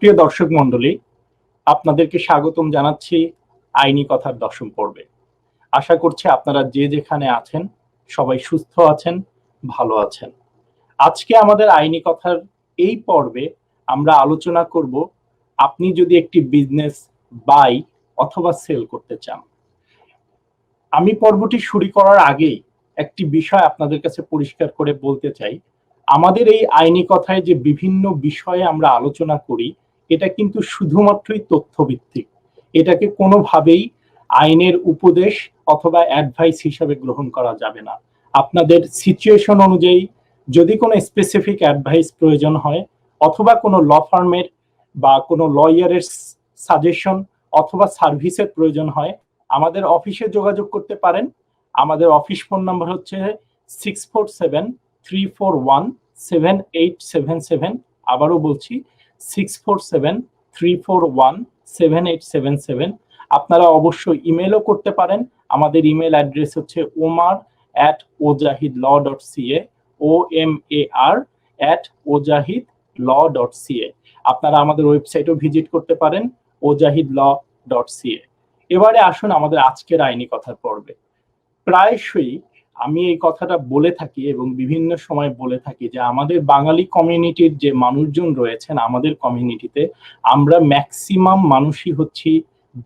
প্রিয় দর্শক মণ্ডলী, আপনাদেরকে স্বাগতম জানাচ্ছি আইনি কথার ১০ম পর্বে। আশা করছি আপনারা যে যেখানে আছেন সবাই সুস্থ আছেন, ভালো আছেন। আজকে আমাদের আইনি কথার এই পর্বে আমরা আলোচনা করব, আপনি যদি একটি বিজনেস বাই অথবা সেল করতে চান। আমি পর্বটি শুরু করার আগেই একটি বিষয় আপনাদের কাছে পরিষ্কার করে বলতে চাই। আমাদের এই আইনি কথায় যে বিভিন্ন বিষয়ে আমরা আলোচনা করি, এটা কিন্তু শুধুমাত্রই তথ্যভিত্তিক। এটাকে কোনোভাবেই আইনের উপদেশ অথবা অ্যাডভাইস হিসাবে গ্রহণ করা যাবে না। আপনাদের সিচুয়েশন অনুযায়ী যদি কোনো স্পেসিফিক অ্যাডভাইস প্রয়োজন হয়, অথবা কোনো ল ফার্মের বা কোনো লয়ারের সাজেশন অথবা সার্ভিসের প্রয়োজন হয়, আমাদের অফিসে যোগাযোগ করতে পারেন। আমাদের অফিস ফোন নাম্বার হচ্ছে 6473417877। আবারও বলছি 6473417877। আপনারা অবশ্যই ইমেলও করতে পারেন। আমাদের ইমেল অ্যাড্রেস হচ্ছে omar@ojahidlaw.ca, omar@ojahidlaw.ca। আপনারা আমাদের ওয়েবসাইটও ভিজিট করতে পারেন, ojahidlaw.ca। এবারে আসুন আমাদের আজকের আইনি কথার পর্বে। প্রায়শই আমি এই কথাটা বলে থাকি এবং বিভিন্ন সময় বলে থাকি যে আমাদের বাঙালি কমিউনিটির যে মানুষজন রয়েছেন আমাদের কমিউনিটিতে, আমরা ম্যাক্সিমাম মানুষই হচ্ছি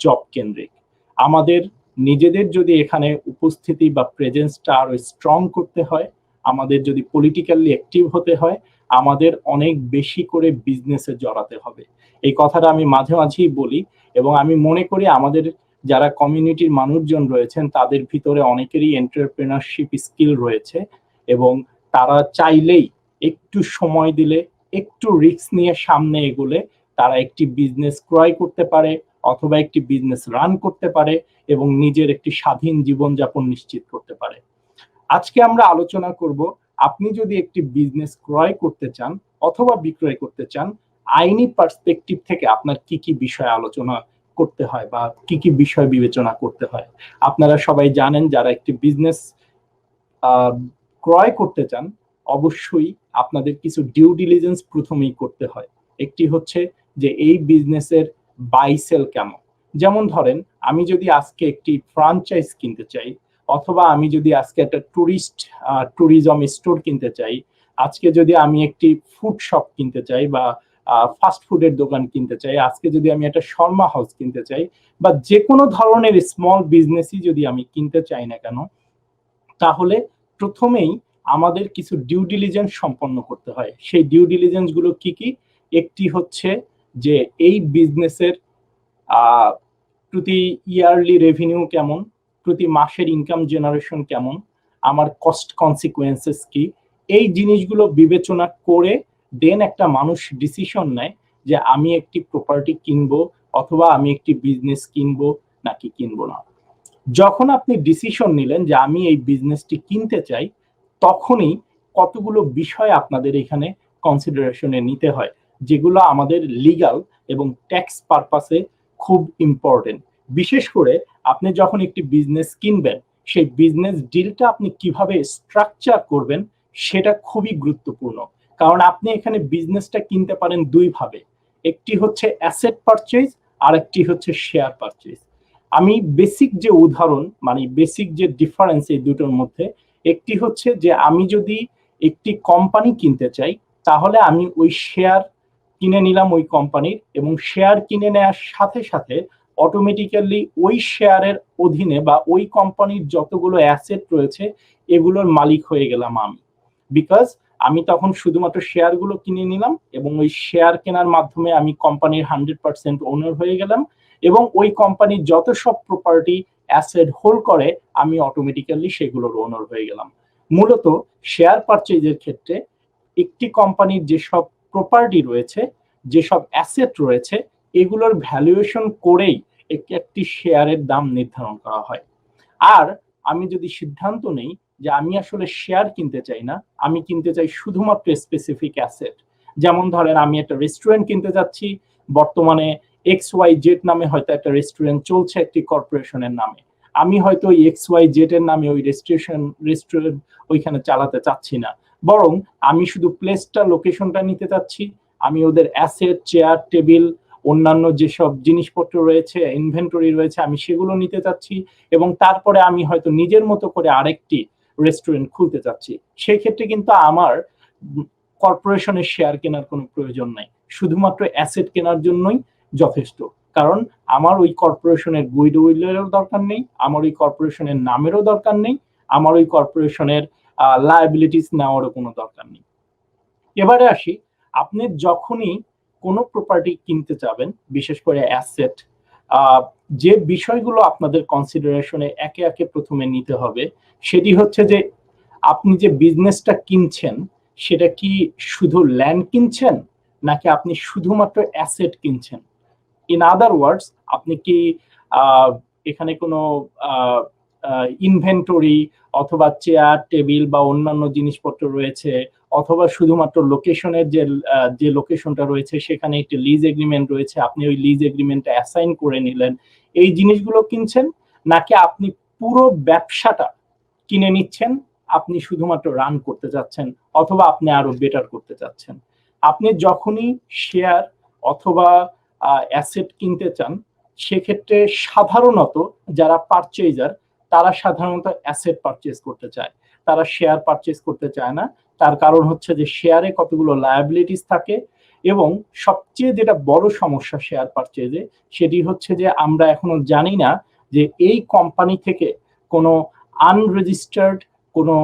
জব কেন্দ্রিক। আমাদের নিজেদের যদি এখানে উপস্থিতি বা প্রেজেন্সটা আরো স্ট্রং করতে হয়, আমাদের যদি পলিটিক্যালি অ্যাক্টিভ হতে হয়, আমাদের অনেক বেশি করে বিজনেসে জড়াতে হবে। এই কথাটা আমি মাঝে মাঝেই বলি এবং আমি মনে করি আমাদের যারা কমিউনিটির মানুষজন রয়েছেন তাদের ভিতরে অনেকেরই এন্টারপ্রেনারশিপ স্কিল রয়েছে এবং তারা চাইলেই একটু সময় দিলে, একটু রিস্ক নিয়ে সামনে এগোলে তারা একটি বিজনেস ক্রয় করতে পারে অথবা একটি বিজনেস রান করতে পারে এবং নিজের একটি স্বাধীন জীবনযাপন নিশ্চিত করতে পারে। আজকে আমরা আলোচনা করব, আপনি যদি একটি বিজনেস ক্রয় করতে চান অথবা বিক্রয় করতে চান, আইনি পার্সপেক্টিভ থেকে আপনার কি কি বিষয় আলোচনা করতে হয় বা কি কি বিষয় বিবেচনা করতে হয়। আপনারা সবাই জানেন, যারা একটি বিজনেস ক্রয় করতে চান অবশ্যই আপনাদের কিছু ডিউ ডিলিজেন্স প্রথমেই করতে হয়। একটি হচ্ছে যে এই বিজনেসের বাই সেল কেমন। যেমন ধরেন, আমি যদি আজকে একটি ফ্র্যাঞ্চাইজ কিনতে চাই অথবা আমি যদি আজকে একটা ট্যুরিজম স্টোর কিনতে চাই, আজকে যদি আমি একটি ফুড শপ কিনতে চাই বা ফাস্ট ফুডের দোকান কিনতে চাই, আজকে যদি আমি একটা শর্মা হাউস কিনতে চাই বা যে কোনো ধরনের স্মল বিজনেসই যদি আমি কিনতে চাই না কেন, তাহলে প্রথমেই আমাদের কিছু ডিউ ডিলিজেন্স সম্পন্ন করতে হয়। সেই ডিউ ডিলিজেন্স গুলো কি কি? একটি হচ্ছে যে এই বিজনেসের প্রতি ইয়ারলি রেভিনিউ কেমন, প্রতি মাসের ইনকাম জেনারেশন কেমন, আমার কস্ট কনসিকুয়েন্সেস কি, এই জিনিসগুলো বিবেচনা করে দেন একটা মানুষ ডিসিশন নেয় যে আমি একটি প্রপার্টি কিনবো অথবা আমি একটি বিজনেস কিনবো নাকি কিনবো না। যখন আপনি ডিসিশন নিলেন যে আমি এই বিজনেসটি কিনতে চাই, তখনই কতগুলো বিষয় আপনাদের এখানে কনসিডারেশনে নিতে হয়, যেগুলো আমাদের লিগ্যাল এবং ট্যাক্স পারপাসে খুব ইম্পর্টেন্ট। বিশেষ করে আপনি যখন একটি বিজনেস কিনবেন, সেই বিজনেস ডিলটা আপনি কিভাবে স্ট্রাকচার করবেন সেটা খুবই গুরুত্বপূর্ণ। কারণ আপনি এখানে বিজনেসটা কিনতে পারেন দুই ভাবে, একটি হচ্ছে অ্যাসেট পারচেজ আর একটি হচ্ছে শেয়ার পারচেজ। আমি বেসিক যে উদাহরণ, মানে বেসিক যে ডিফারেন্স এই দুটোর মধ্যে, একটি হচ্ছে যে আমি যদি একটি কোম্পানি কিনতে চাই, তাহলে আমি ওই শেয়ার কিনে নিলাম ওই কোম্পানির, এবং শেয়ার কিনে নেওয়ার সাথে সাথে অটোমেটিক্যালি ওই শেয়ারের অধীনে বা ওই কোম্পানির যতগুলো অ্যাসেট রয়েছে এগুলোর মালিক হয়ে গেলাম আমি। বিকজ আমি তখন শুধুমাত্র শেয়ারগুলো কিনে নিলাম এবং ওই শেয়ার কেনার মাধ্যমে আমি কোম্পানির 100% ওনার হয়ে গেলাম এবং ওই কোম্পানির যত সব প্রপার্টি অ্যাসেট হোল্ড করে আমি অটোমেটিক্যালি সেগুলোর ওনার হয়ে গেলাম। মূলত শেয়ার পারচেজের ক্ষেত্রে একটি কোম্পানির যেসব প্রপার্টি রয়েছে, যেসব অ্যাসেট রয়েছে, এগুলোর ভ্যালুয়েশন করেই একটি শেয়ারের দাম নির্ধারণ করা হয়। আর আমি যদি সিদ্ধান্ত নেই যে আমি আসলে শেয়ার কিনতে চাই না, আমি কিনতে চাই শুধুমাত্র স্পেসিফিক অ্যাসেট, যেমন ধরেন আমি একটা রেস্টুরেন্ট কিনতে যাচ্ছি, বর্তমানে XYZ নামে হয়তো একটা রেস্টুরেন্ট চলছে একটি কর্পোরেশনের নামে, আমি হয়তো XYZ এর নামে ওই রেস্টুরেন্ট ওইখানে চালাতে চাচ্ছি না, বরং আমি শুধু প্লেসটা, লোকেশনটা নিতে চাচ্ছি, আমি ওদের অ্যাসেট, চেয়ার, টেবিল, অন্যান্য যেসব জিনিসপত্র রয়েছে, ইনভেন্টরি রয়েছে, আমি সেগুলো নিতে চাচ্ছি, এবং তারপরে আমি হয়তো নিজের মতো করে আরেকটি রেস্টুরেন্ট খুলতে চাচ্ছি। সেই ক্ষেত্রে কিন্তু আমার কর্পোরেশনের শেয়ার কেনার কোনো প্রয়োজন নাই, শুধুমাত্র অ্যাসেট কেনার জন্যই যথেষ্ট। কারণ আমার ওই কর্পোরেশনের গুইডউইলেরও দরকার নেই, আমার ওই কর্পোরেশনের নামেরও দরকার নেই, আমার ওই কর্পোরেশনের লায়াবিলিটিস নেওয়ারও কোনো দরকার নেই। এবারে আসি, আপনি যখনই কোনো প্রপার্টি কিনতে যাবেন, বিশেষ করে অ্যাসেট, যে বিষয়গুলো আপনাদের কনসিডারেশনে একে একে প্রথমে নিতে হবে সেটি হচ্ছে যে আপনি যে বিজনেসটা কিনছেন সেটা কি শুধু ল্যান্ড কিনছেন, নাকি আপনি শুধুমাত্র অ্যাসেট কিনছেন। ইন আদার ওয়ার্ডস, আপনি কি এখানে কোনো ইনভেন্টরি অথবা চেয়ার, টেবিল বা অন্যান্য জিনিসপত্র রয়েছে, অথবা শুধুমাত্র লোকেশনের যে লোকেশনটা রয়েছে সেখানে একটি লিজ এগ্রিমেন্ট রয়েছে, আপনি ওই লিজ এগ্রিমেন্টটা অ্যাসাইন করে নিলেন, এই জিনিসগুলো কিনছেন, নাকি আপনি পুরো ব্যবসাটা কিনে নিচ্ছেন, আপনি শুধুমাত্র রান করতে চাচ্ছেন, অথবা আপনি আরো বেটার করতে চাচ্ছেন। আপনি যখনই শেয়ার অথবা অ্যাসেট কিনতে চান, সেক্ষেত্রে সাধারণত যারা পারচেজার তারা সাধারণত অ্যাসেট পারচেজ করতে চায়, তারা শেয়ার পারচেজ করতে চায় না। তার কারণ হচ্ছে যে শেয়ারে কতগুলো লায়াবিলিটিস থাকে, এবং সবচেয়ে যেটা বড় সমস্যা শেয়ার পারচেজে সেটি হচ্ছে যে আমরা এখনো জানি না যে এই কোম্পানি থেকে কোনো আনরেজিস্টার্ড কোনো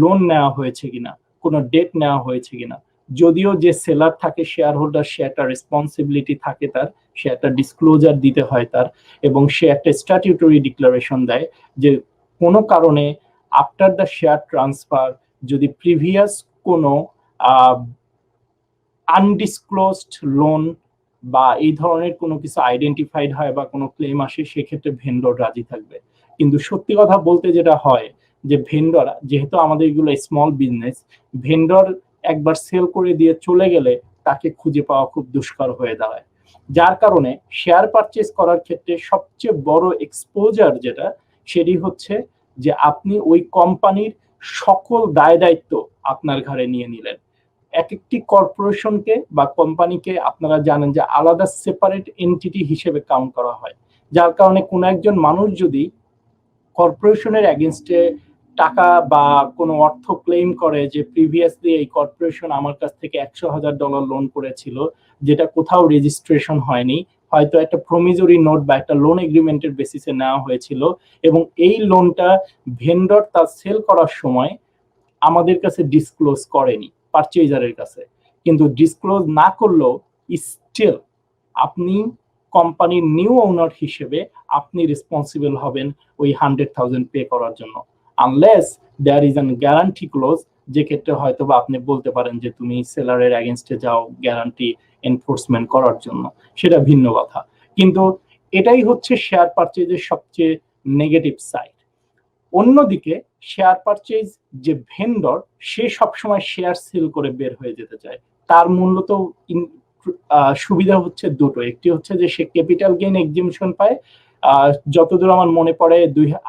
লোন নেওয়া হয়েছে কিনা, কোনো ডেট নেওয়া হয়েছে কিনা। যদিও যে সেলার থাকে, শেয়ার হোল্ডার, সে একটা রেসপন্সিবিলিটি থাকে তার, সে একটা ডিসক্লোজার দিতে হয় তার, এবং সে একটা স্ট্যাটিউটরি ডিক্লারেশন দেয় যে কোনো কারণে আফটার দ্য শেয়ার ট্রান্সফার যদি প্রিভিয়াস কোনো আনডিসক্লোজড লোন বা এই ধরনের কোনো কিছু আইডেন্টিফাইড হয় বা কোনো ক্লেম আসে, সেক্ষেত্রে ভেন্ডর রাজি থাকবে। কিন্তু সত্যি কথা বলতে যেটা হয় যে ভেন্ডর, যেহেতু আমাদের এগুলো স্মল বিজনেস, ভেন্ডর একবার সেল করে দিয়ে চলে গেলে তাকে খুঁজে পাওয়া খুব দুষ্কর হয়ে দাঁড়ায়। যার কারণে শেয়ার পারচেজ করার ক্ষেত্রে সবচেয়ে বড় এক্সপোজার যেটা, সেটি হচ্ছে যে আপনি ওই কোম্পানির সকল দায় দায়িত্ব আপনার ঘাড়ে নিয়ে নিলেন। এক একটি কর্পোরেশনকে বা কোম্পানিকে আপনারা জানেন যে আলাদা সেপারেট এন্টিটি হিসেবে কাউন্ট করা হয়, যার কারণে কোনো একজন মানুষ যদি কর্পোরেশনের এগেইনস্টে টাকা বা কোনো অর্থ ক্লেম করে যে প্রিভিয়াসলি এই কর্পোরেশন আমার কাছ থেকে $100,000 লোন করেছিল, যেটা কোথাও রেজিস্ট্রেশন হয়নি, হয়তো একটা প্রমিজরি নোট বা একটা লোন এগ্রিমেন্টের বেসিসে নেওয়া হয়েছিল, এবং এই লোনটা ভেন্ডর তার সেল করার সময় আমাদের কাছে ডিসক্লোজ করেনি, পারচেজারের কাছে। কিন্তু ডিসক্লোজ না করলেও স্টিল আপনি কোম্পানির নিউ ওনার হিসেবে আপনি রেসপন্সিবল হবেন ওই 100,000 পে করার জন্য, unless there is an guarantee clause, যে ক্ষেত্রে হয়তো বা আপনি বলতে পারেন যে তুমি সেলারের এগেইনস্টে যাও গ্যারান্টি এনফোর্সমেন্ট করার জন্য, সেটা ভিন্ন কথা। কিন্তু এটাই হচ্ছে শেয়ার পারচেজের সবচেয়ে নেগেটিভ সাইড। অন্যদিকে শেয়ার পারচেজ যে ভেন্ডর, সে সবসময় শেয়ার সেল করে বের হয়ে যেতে চায়। তার মূলত সুবিধা হচ্ছে দুটো, একটি হচ্ছে যে সে ক্যাপিটাল গেইন এক্সিমশন পায়, যতদূর আমার মনে পড়ে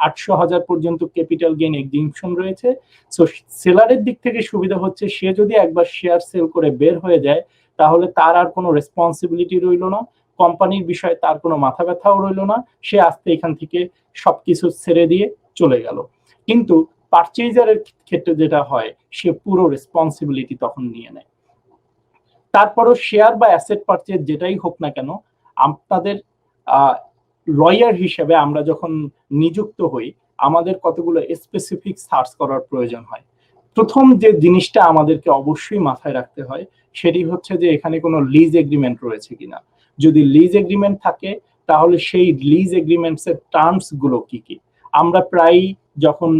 800,000 পর্যন্ত ক্যাপিটাল গেইন এক্সিমশন রয়েছে। সো সেলারের দিক থেকে সুবিধা হচ্ছে সে যদি একবার শেয়ার সেল করে বের হয়ে যায় তাহলে তার আর কোনো রেসপন্সিবিলিটি রইল না, কোম্পানির বিষয়ে তার কোনো মাথা ব্যথাও রইল না, সে আস্তে এখান থেকে সবকিছু ছেড়ে দিয়ে চলে গেল। কিন্তু পারচেজারের ক্ষেত্রে যেটা হয়, সে পুরো রেসপন্সিবিলিটি তখন নিয়ে নেয়। তারপরও শেয়ার বা অ্যাসেট পারচেজ যেটাই হোক না কেন, আপনাদের লয়ার হিসেবে আমরা যখন নিযুক্ত হই, আমাদের কতগুলো স্পেসিফিক সার্চ করার প্রয়োজন হয়। প্রথম যে জিনিসটা আমাদেরকে অবশ্যই মাথায় রাখতে হয় সেটি হচ্ছে যে এখানে কোনো লিজ এগ্রিমেন্ট রয়েছে কিনা। যদি লিজ এগ্রিমেন্ট থাকে তাহলে সেই লিজ এগ্রিমেন্টস এর টার্মস গুলো কি কি। আমরা প্রায় যখন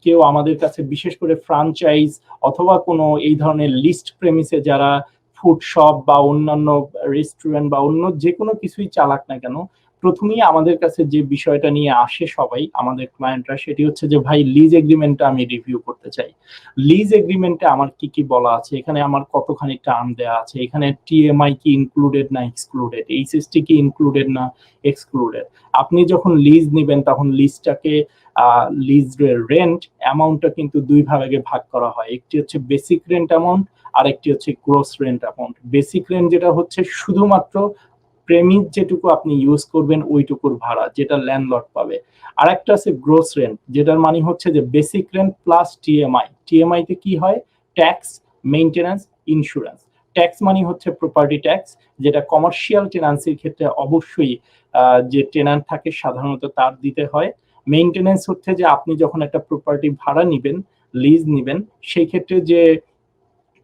কেউ আমাদের কাছে, বিশেষ করে ফ্রাঞ্চাইজ অথবা কোনো এই ধরনের লিস্ট প্রেমিসে যারা ফুড শপ বা অন্যান্য রেস্টুরেন্ট বা অন্য যে কোনো কিছুই চালাক না কেন, প্রথমেই আমাদের কাছে যে বিষয়টা নিয়ে আসে সবাই আমাদের ক্লায়েন্টরা, সেটি হচ্ছে যে ভাই লিজ এগ্রিমেন্টটা আমি রিভিউ করতে চাই। লিজ এগ্রিমেন্টে আমার কি কি বলা আছে, এখানে আমার কতখানি টার্ম দেওয়া আছে, এখানে টিএমআই কি ইনক্লুডেড না এক্সক্লুডেড, এইচএসটি কি ইনক্লুডেড না এক্সক্লুডেড। আপনি যখন লিজ নেবেন তখন লিজটাকে লিজ রেন্ট অ্যামাউন্টটা কিন্তু দুই ভাগে ভাগ করা হয়, একটি হচ্ছে বেসিক রেন্ট অ্যামাউন্ট, আরেকটি হচ্ছে gross rent amount. Basic rent যেটা হচ্ছে শুধুমাত্র প্রেমিস যেটুকু আপনি ইউজ করবেন ওইটুকুর ভাড়া, যেটা ল্যান্ডলর্ড পাবে। আর একটা আছে গ্রোস রেন্ট, যেটার মানে হচ্ছে যে basic rent plus TMI. TMI তে কি হয়? Tax, maintenance, insurance. ট্যাক্স মানে হচ্ছে প্রপার্টি ট্যাক্স, যেটা কমার্শিয়াল টেনান্সির ক্ষেত্রে অবশ্যই যে টেনান্ট থাকে সাধারণত তার দিতে হয়। মেইনটেনেন্স হচ্ছে যে আপনি যখন একটা প্রপার্টি ভাড়া নিবেন, লিজ নিবেন, সেই ক্ষেত্রে যে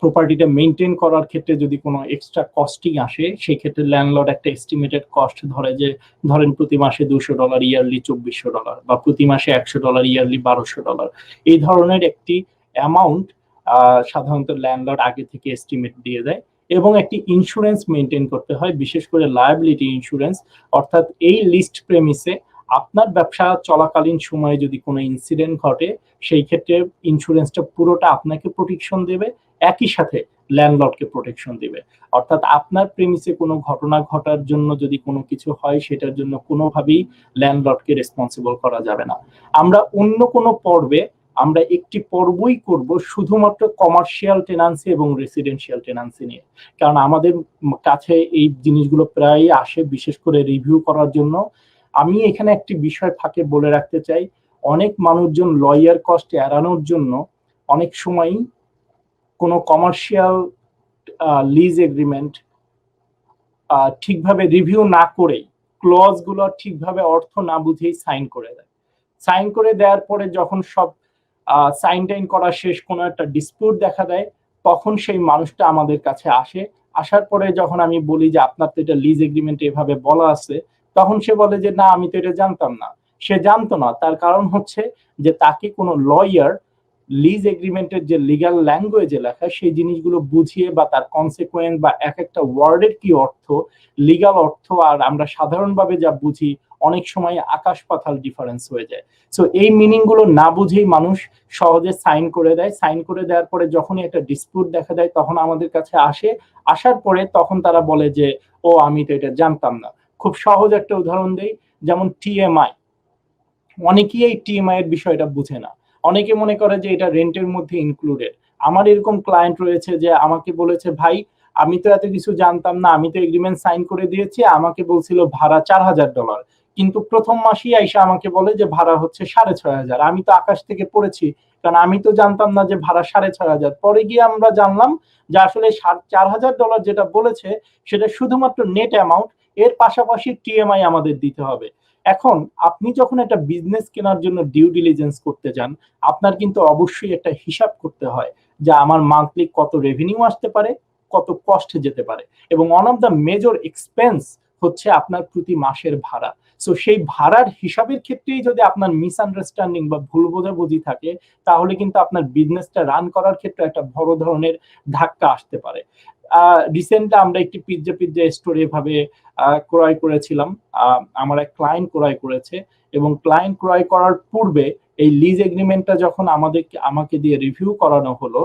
প্রপার্টিটা মেইনটেইন করার ক্ষেত্রে যদি কোনো এক্সট্রা কস্টিং আসে, সেই ক্ষেত্রে ল্যান্ডলর্ড একটা এস্টিমেটেড কস্ট ধরে, যে ধরেন প্রতি মাসে $200 ইয়ারলি $2400, বা প্রতি মাসে $100 ইয়ারলি $1200। এই ধরনের একটি অ্যামাউন্ট সাধারণত ল্যান্ডলর্ড আগে থেকে এস্টিমেট দিয়ে দেয়। এবং একটি ইন্স্যুরেন্স মেইনটেইন করতে হয়, বিশেষ করে লায়াবিলিটি ইন্স্যুরেন্স। অর্থাৎ এই লিস্ট প্রেমিসে আপনার ব্যবসা চলাকালীন সময়ে যদি কোনো ইনসিডেন্ট ঘটে, সেই ক্ষেত্রে ইন্স্যুরেন্সটা পুরোটা আপনাকে প্রোটেকশন দেবে, একই সাথে ল্যান্ডলর্ডকে প্রোটেকশন দিবে। অর্থাৎ আপনার প্রেমিসে কোনো ঘটনা ঘটার জন্য যদি কোনো কিছু হয়, সেটার জন্য কোনোভাবেই ল্যান্ডলর্ডকে রেসপন্সিবল করা যাবে না। আমরা অন্য কোনো পর্বে আমরা একটি পর্বই করব শুধুমাত্র কমার্শিয়াল টেনান্সি এবং রেসিডেন্সিয়াল টেনান্সি নিয়ে, কারণ আমাদের কাছে এই জিনিসগুলো প্রায়ই আসে, বিশেষ করে রিভিউ করার জন্য। আমি এখানে একটি বিষয় ফাঁকে বলে রাখতে চাই, অনেক মানুষজন লয়ার কস্ট এড়ানোর জন্য অনেক সময়ই কোনো কমার্শিয়াল লিজ এগ্রিমেন্ট ঠিকভাবে রিভিউ না করেই, ক্লজ গুলো ঠিকভাবে অর্থ না বুঝেই সাইন করে দেয়। সাইন করে দেওয়ার পরে যখন সব সাইন টাইন করা শেষ, কোনো একটা ডিসপিউট দেখা দেয়, তখন সেই মানুষটা আমাদের কাছে আসে। আসার পরে যখন আমি বলি যে আপনার তো এটা লিজ এগ্রিমেন্ট এভাবে বলা আছে, তখন সে বলে যে না, আমি তো এটা জানতাম না। সে জানতো না, তার কারণ হচ্ছে যে তাকে কোনো লয়ার লিজ এগ্রিমেন্টের যে লিগ্যাল ল্যাঙ্গুয়েজে লেখা সেই জিনিসগুলো বুঝিয়ে, বা তার কনসিকুয়েন্স বা এক একটা ওয়ার্ডের কি অর্থ, লিগ্যাল অর্থ আর আমরা সাধারণভাবে যা বুঝি, অনেক সময় আকাশ পাতাল ডিফারেন্স হয়ে যায়। সো এই মিনিং গুলো না বুঝেই মানুষ সহজে সাইন করে দেয়। সাইন করে দেওয়ার পরে যখনই একটা ডিসপিউট দেখা দেয়, তখন আমাদের কাছে আসে। আসার পরে তখন তারা বলে যে ও, আমি তো এটা জানতাম না। খুব সহজ একটা উদাহরণ দেই, যেমন টিএমআই। অনেকেই এই টিএমআই এর বিষয়টা বুঝে না। অনেকে মনে করে যে এটা রেন্টের মধ্যে ইনক্লুডেড। আমার এরকম ক্লায়েন্ট রয়েছে যে আমাকে বলেছে, ভাই আমি তো এত কিছু জানতাম না, আমি তো এগ্রিমেন্ট সাইন করে দিয়েছি, আমাকে বলছিল ভাড়া $4000, কিন্তু প্রথম মাসেই আইসা আমাকে বলে যে ভাড়া হচ্ছে 6500। আমি তো আকাশ থেকে পড়েছি, কারণ আমি তো জানতাম না যে ভাড়া 6500। পরে গিয়ে আমরা জানলাম যে আসলে $4000 যেটা বলেছে সেটা শুধুমাত্র নেট অ্যামাউন্ট, এর পাশাপাশি টিএমআই আমাদের দিতে হবে। এখন আপনি যখন একটা বিজনেস কেনার জন্য ডিউ ডিলিজেন্স করতে যান, আপনার কিন্তু অবশ্যই একটা হিসাব করতে হয় যে আমার মান্থলি কত রেভিনিউ আসতে পারে, কত কস্ট যেতে পারে, এবং one of the major expense হচ্ছে আপনার প্রতি মাসের ভাড়া। সো সেই ভাড়ার হিসাবের ক্ষেত্রেই যদি আপনার মিসআন্ডারস্ট্যান্ডিং বা ভুল বোঝাবুঝি থাকে, তাহলে কিন্তু আপনার বিজনেসটা রান করার ক্ষেত্রে একটা বড় ধরনের ধাক্কা আসতে পারে। রিসেন্টলি আমরা একটি পিৎজা স্টোরে ভাবে ক্রয় করেছিলাম। আমার এক ক্লায়েন্ট ক্রয় করেছে, এবং ক্লায়েন্ট ক্রয় করার পূর্বে এই লিজ এগ্রিমেন্টটা যখন আমাকে দিয়ে রিভিউ করানো হলো,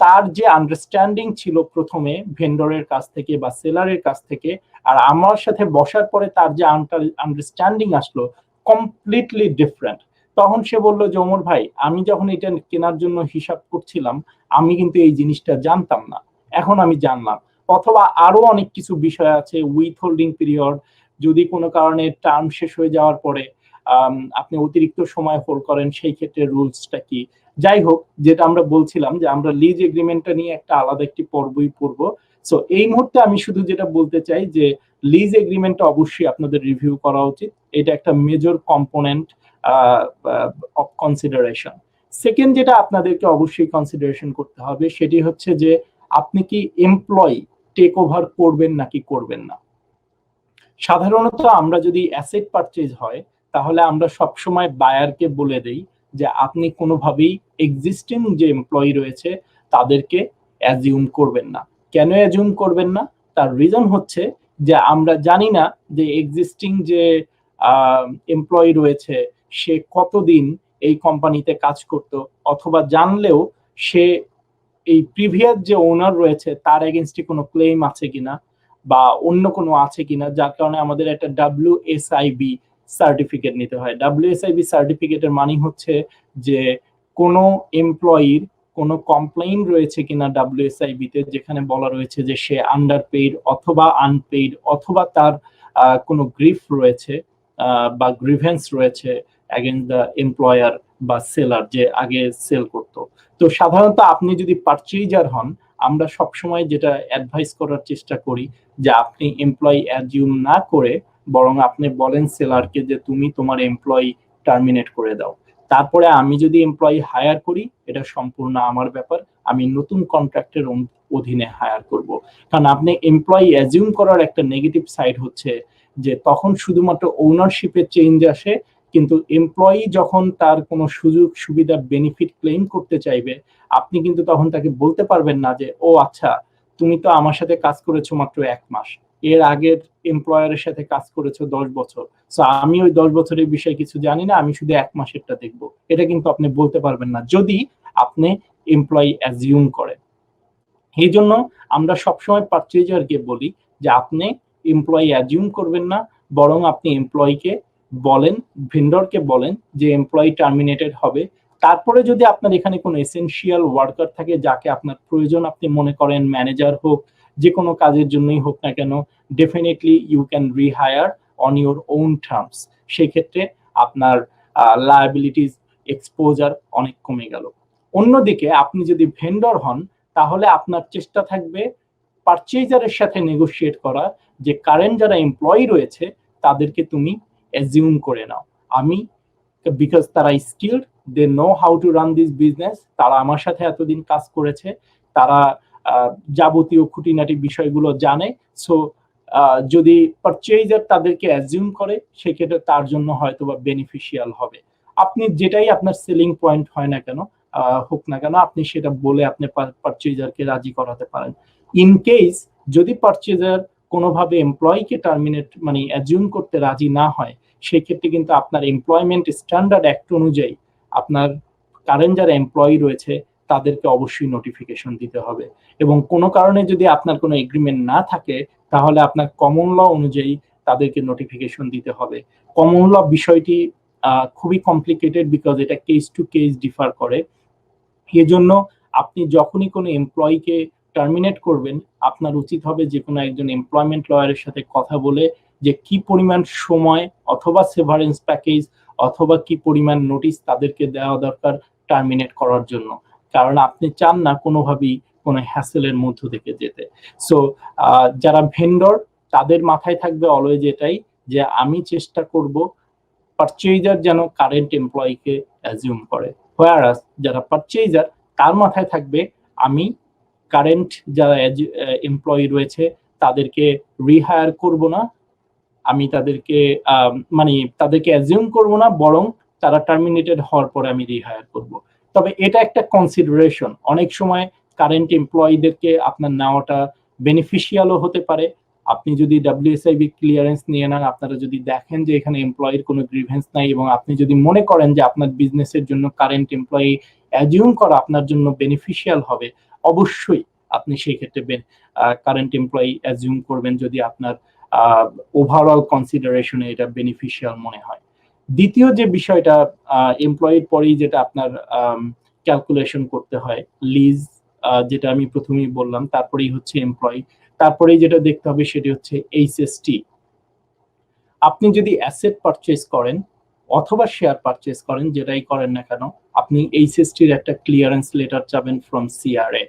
তার যে আন্ডারস্ট্যান্ডিং ছিল প্রথমে ভেন্ডরের কাছ থেকে বা সেলারের কাছ থেকে, আর আমার সাথে বসার পরে তার যে আন্ডারস্ট্যান্ডিং আসলো, কমপ্লিটলি ডিফারেন্ট। তখন সে বলল যে ওমর ভাই, আমি যখন এটা কেনার জন্য হিসাব করছিলাম, আমি কিন্তু এই জিনিসটা জানতাম না, এখন আমি জানলাম। অথবা আরো অনেক কিছু বিষয় আছে, উইথ হোল্ডিং পিরিয়ড, যদি কোনো কারণে টার্ম শেষ হয়ে যাওয়ার পরে আপনি অতিরিক্ত সময় হোল্ড করেন, সেই ক্ষেত্রে রুলসটা কি। যাই হোক, যেটা আমরা বলছিলাম যে আমরা লিজ এগ্রিমেন্টটা নিয়ে একটা আলাদা একটি পর্বই পড়ব। সো এই মুহূর্তে আমি শুধু যেটা বলতে চাই যে লিজ এগ্রিমেন্টটা অবশ্যই আপনাদের রিভিউ করা উচিত। এটা একটা major component of consideration. Second যেটা আপনাদেরকে অবশ্যই কনসিডারেশন করতে হবে, সেটি হচ্ছে যে আপনি কি এমপ্লয়ি টেক ওভার করবেন নাকি করবেন না। সাধারণত আমরা যদি অ্যাসেট পারচেজ হয়, তাহলে আমরা সবসময় বায়ারকে বলে দেই যে আপনি কোনোভাবেই এক্সিস্টিং যে এমপ্লয়ি রয়েছে তাদেরকে অ্যাজিউম করবেন না। কেন অ্যাজিউম করবেন না? তার রিজন হচ্ছে যে আমরা জানি না যে এক্সিস্টিং যে এমপ্লয়ি রয়েছে সে কতদিন এই কোম্পানিতে কাজ করত, অথবা জানলেও সে এই প্রিভিয়াস যে ওনার রয়েছে তার এগেইনস্টে কোনো ক্লেম আছে কিনা, বা অন্য কোনো আছে কিনা, যার কারণে আমাদের একটা WSIB সার্টিফিকেট নিতে হয়। WSIB সার্টিফিকেটের মানে হচ্ছে যে কোনো এমপ্লয়ির কোনো কমপ্লেইন রয়েছে কিনা ডাব্লিউএসআইবি তে, যেখানে বলা রয়েছে যে সে আন্ডারপেইড অথবা আনপেইড, অথবা তার কোনো গ্রিফ রয়েছে বা গ্রিভেন্স রয়েছে এগেইনস্ট দ্য এমপ্লয়ার বা সেলার যে আগে সেল করতো। তো সাধারণত আপনি যদি পারচেজার হন, আমরা সবসময় যেটা অ্যাডভাইস করার চেষ্টা করি যে আপনি এমপ্লয়ি অ্যাজিউম না করে বরং আপনি বলেন সেলারকে যে তুমি তোমার এমপ্লয়ি টার্মিনেট করে দাও। তারপরে আমি যদি এমপ্লয়ি হায়ার করি, এটা সম্পূর্ণ আমার ব্যাপার, আমি নতুন কন্ট্রাক্টের অধীনে হায়ার করব। কারণ আপনি এমপ্লয়ি অ্যাজিউম করার একটা নেগেটিভ সাইড হচ্ছে যে তখন শুধুমাত্র ওনারশিপের চেঞ্জ আসে, কিন্তু এমপ্লয়ি যখন তার কোনো সুযোগ সুবিধা বেনিফিট ক্লেম করতে চাইবে, আপনি কিন্তু তখন তাকে বলতে পারবেন না যে ও আচ্ছা, তুমি তো আমার সাথে কাজ করেছো মাত্র 1 মাস, এর আগের এমপ্লয়ারের সাথে কাজ করেছো 10 বছর, সো আমি ওই 10 বছরের বিষয়ে কিছু জানি না, আমি শুধু 1 মাসেরটা দেখবো। এটা কিন্তু আপনি বলতে পারবেন না যদি আপনি এমপ্লয়ি অ্যাজিউম করেন। এই জন্য আমরা সবসময় পারচেজারকে বলি যে আপনি এমপ্লয়ি অ্যাজিউম করবেন না, বরং আপনি এমপ্লয়িকে বলেন, ভেন্ডরকে বলেন যে এমপ্লয়ি টার্মিনেটেড হবে। তারপরে যদি আপনার এখানে কোনো এসেনশিয়াল ওয়ার্কার থাকে যাকে আপনার প্রয়োজন, আপনি মনে করেন ম্যানেজার হোক, যে কোনো কাজের জন্যই হোক না কেন, definitely you can rehire on your own terms. সেই ক্ষেত্রে আপনার লায়াবিলিটিস এক্সপোজার অনেক কমে গেল। অন্যদিকে আপনি যদি ভেন্ডর হন, তাহলে আপনার চেষ্টা থাকবে পারচেজারের সাথে নেগোশিয়েট করা যে কারেন্ট যারা এমপ্লয়ি রয়েছে তাদেরকে তুমি অ্যাজিউম করে নাও। আমি, বিকজ তারা skilled, they know how to run this business, তারা আমার সাথে এতদিন কাজ করেছে, তারা যাবতীয় খুঁটিনাটি বিষয়গুলো জানে। সো যদি পারচেজার তাদেরকে অ্যাজিউম করে, সেক্ষেত্রে তার জন্য হয়তো বা বেনিফিশিয়াল হবে। আপনি যেটাই আপনার সেলিং পয়েন্ট হয় না কেন, হোক না কেন, আপনি সেটা বলে আপনি পারচেজারকে রাজি করাতে পারেন। ইন কেস যদি পারচেজার কোনোভাবে এমপ্লয়িকে টার্মিনেট মানে অ্যাজিউম করতে রাজি না হয়, সেক্ষেত্রে কিন্তু আপনার এমপ্লয়মেন্ট স্ট্যান্ডার্ড অ্যাক্ট অনুযায়ী আপনার কারেন্ট যারা এমপ্লয়ি রয়েছে তাদেরকে অবশ্যই নোটিফিকেশন দিতে হবে। এবং কোনো কারণে যদি আপনার কোনো এগ্রিমেন্ট না থাকে, তাহলে আপনার কমন ল অনুযায়ী তাদেরকে নোটিফিকেশন দিতে হবে। কমন ল বিষয়টি খুবই কমপ্লিকেটেড, বিকজ এটা কেস টু কেস ডিফার করে। এজন্য আপনি যখনই কোনো এমপ্লয়িকে টার্মিনেট করবেন, আপনার উচিত হবে যে কোনো একজন এমপ্লয়মেন্ট লয়ারের সাথে কথা বলে যে কি পরিমাণ সময় অথবা সেভারেন্স প্যাকেজ অথবা কি পরিমাণ নোটিশ তাদেরকে দেওয়া দরকার টার্মিনেট করার জন্য। কারণ আপনি চান না কোনোভাবেই কোনো হ্যাসেলের মধ্য থেকে যেতে। সো যারা ভেন্ডর, তাদের মাথায় থাকবে অলওয়েজ এটাই যে আমি চেষ্টা করব পারচেজার যেন কারেন্ট এমপ্লয়িকে অ্যাজিউম করে। হোয়ারাস যারা পারচেজার, তার মাথায় থাকবে আমি কারেন্ট যারা এমপ্লয়ি রয়েছে তাদেরকে রিহায়ার করব না, আমি তাদেরকে মানে তাদেরকে অ্যাজিউম করব না, বরং তারা টার্মিনেটেড হওয়ার পরে আমি রিহায়ার করব। তবে এটা একটা কনসিডারেশন, অনেক সময় কারেন্ট এমপ্লয়িদেরকে আপনার নেওয়াটা বেনিফিশিয়ালও হতে পারে। আপনি যদি ডাব্লিউএসআইবি ক্লিয়ারেন্স নিয়ে নেন, আপনারা যদি দেখেন যে এখানে এমপ্লয়ির কোনো গ্রিভেন্স নাই, এবং আপনি যদি মনে করেন যে আপনার বিজনেসের জন্য কারেন্ট এমপ্লয়ি অ্যাজিউম করা আপনার জন্য বেনিফিশিয়াল হবে, অবশ্যই আপনি সেই ক্ষেত্রে কারেন্ট এমপ্লয়ি অ্যাজিউম করবেন যদি আপনার ওভারঅল কনসিডারেশনে এটা বেনিফিশিয়াল মনে হয়। দ্বিতীয় যে বিষয়টা এমপ্লয়ির পরেই যেটা আপনার ক্যালকুলেশন করতে হয়, লিজ, যেটা আমি প্রথমেই বললাম, তারপরেই হচ্ছে এমপ্লয়ি, তারপরেই যেটা দেখতে হবে সেটি হচ্ছে এইচএসটি। আপনি যদি অ্যাসেট পারচেজ করেন অথবা শেয়ার পারচেজ করেন, যেটাই করেন না কেন, আপনি এইচএসটির একটা ক্লিয়ারেন্স লেটার চাবেন ফ্রম সিআরএ।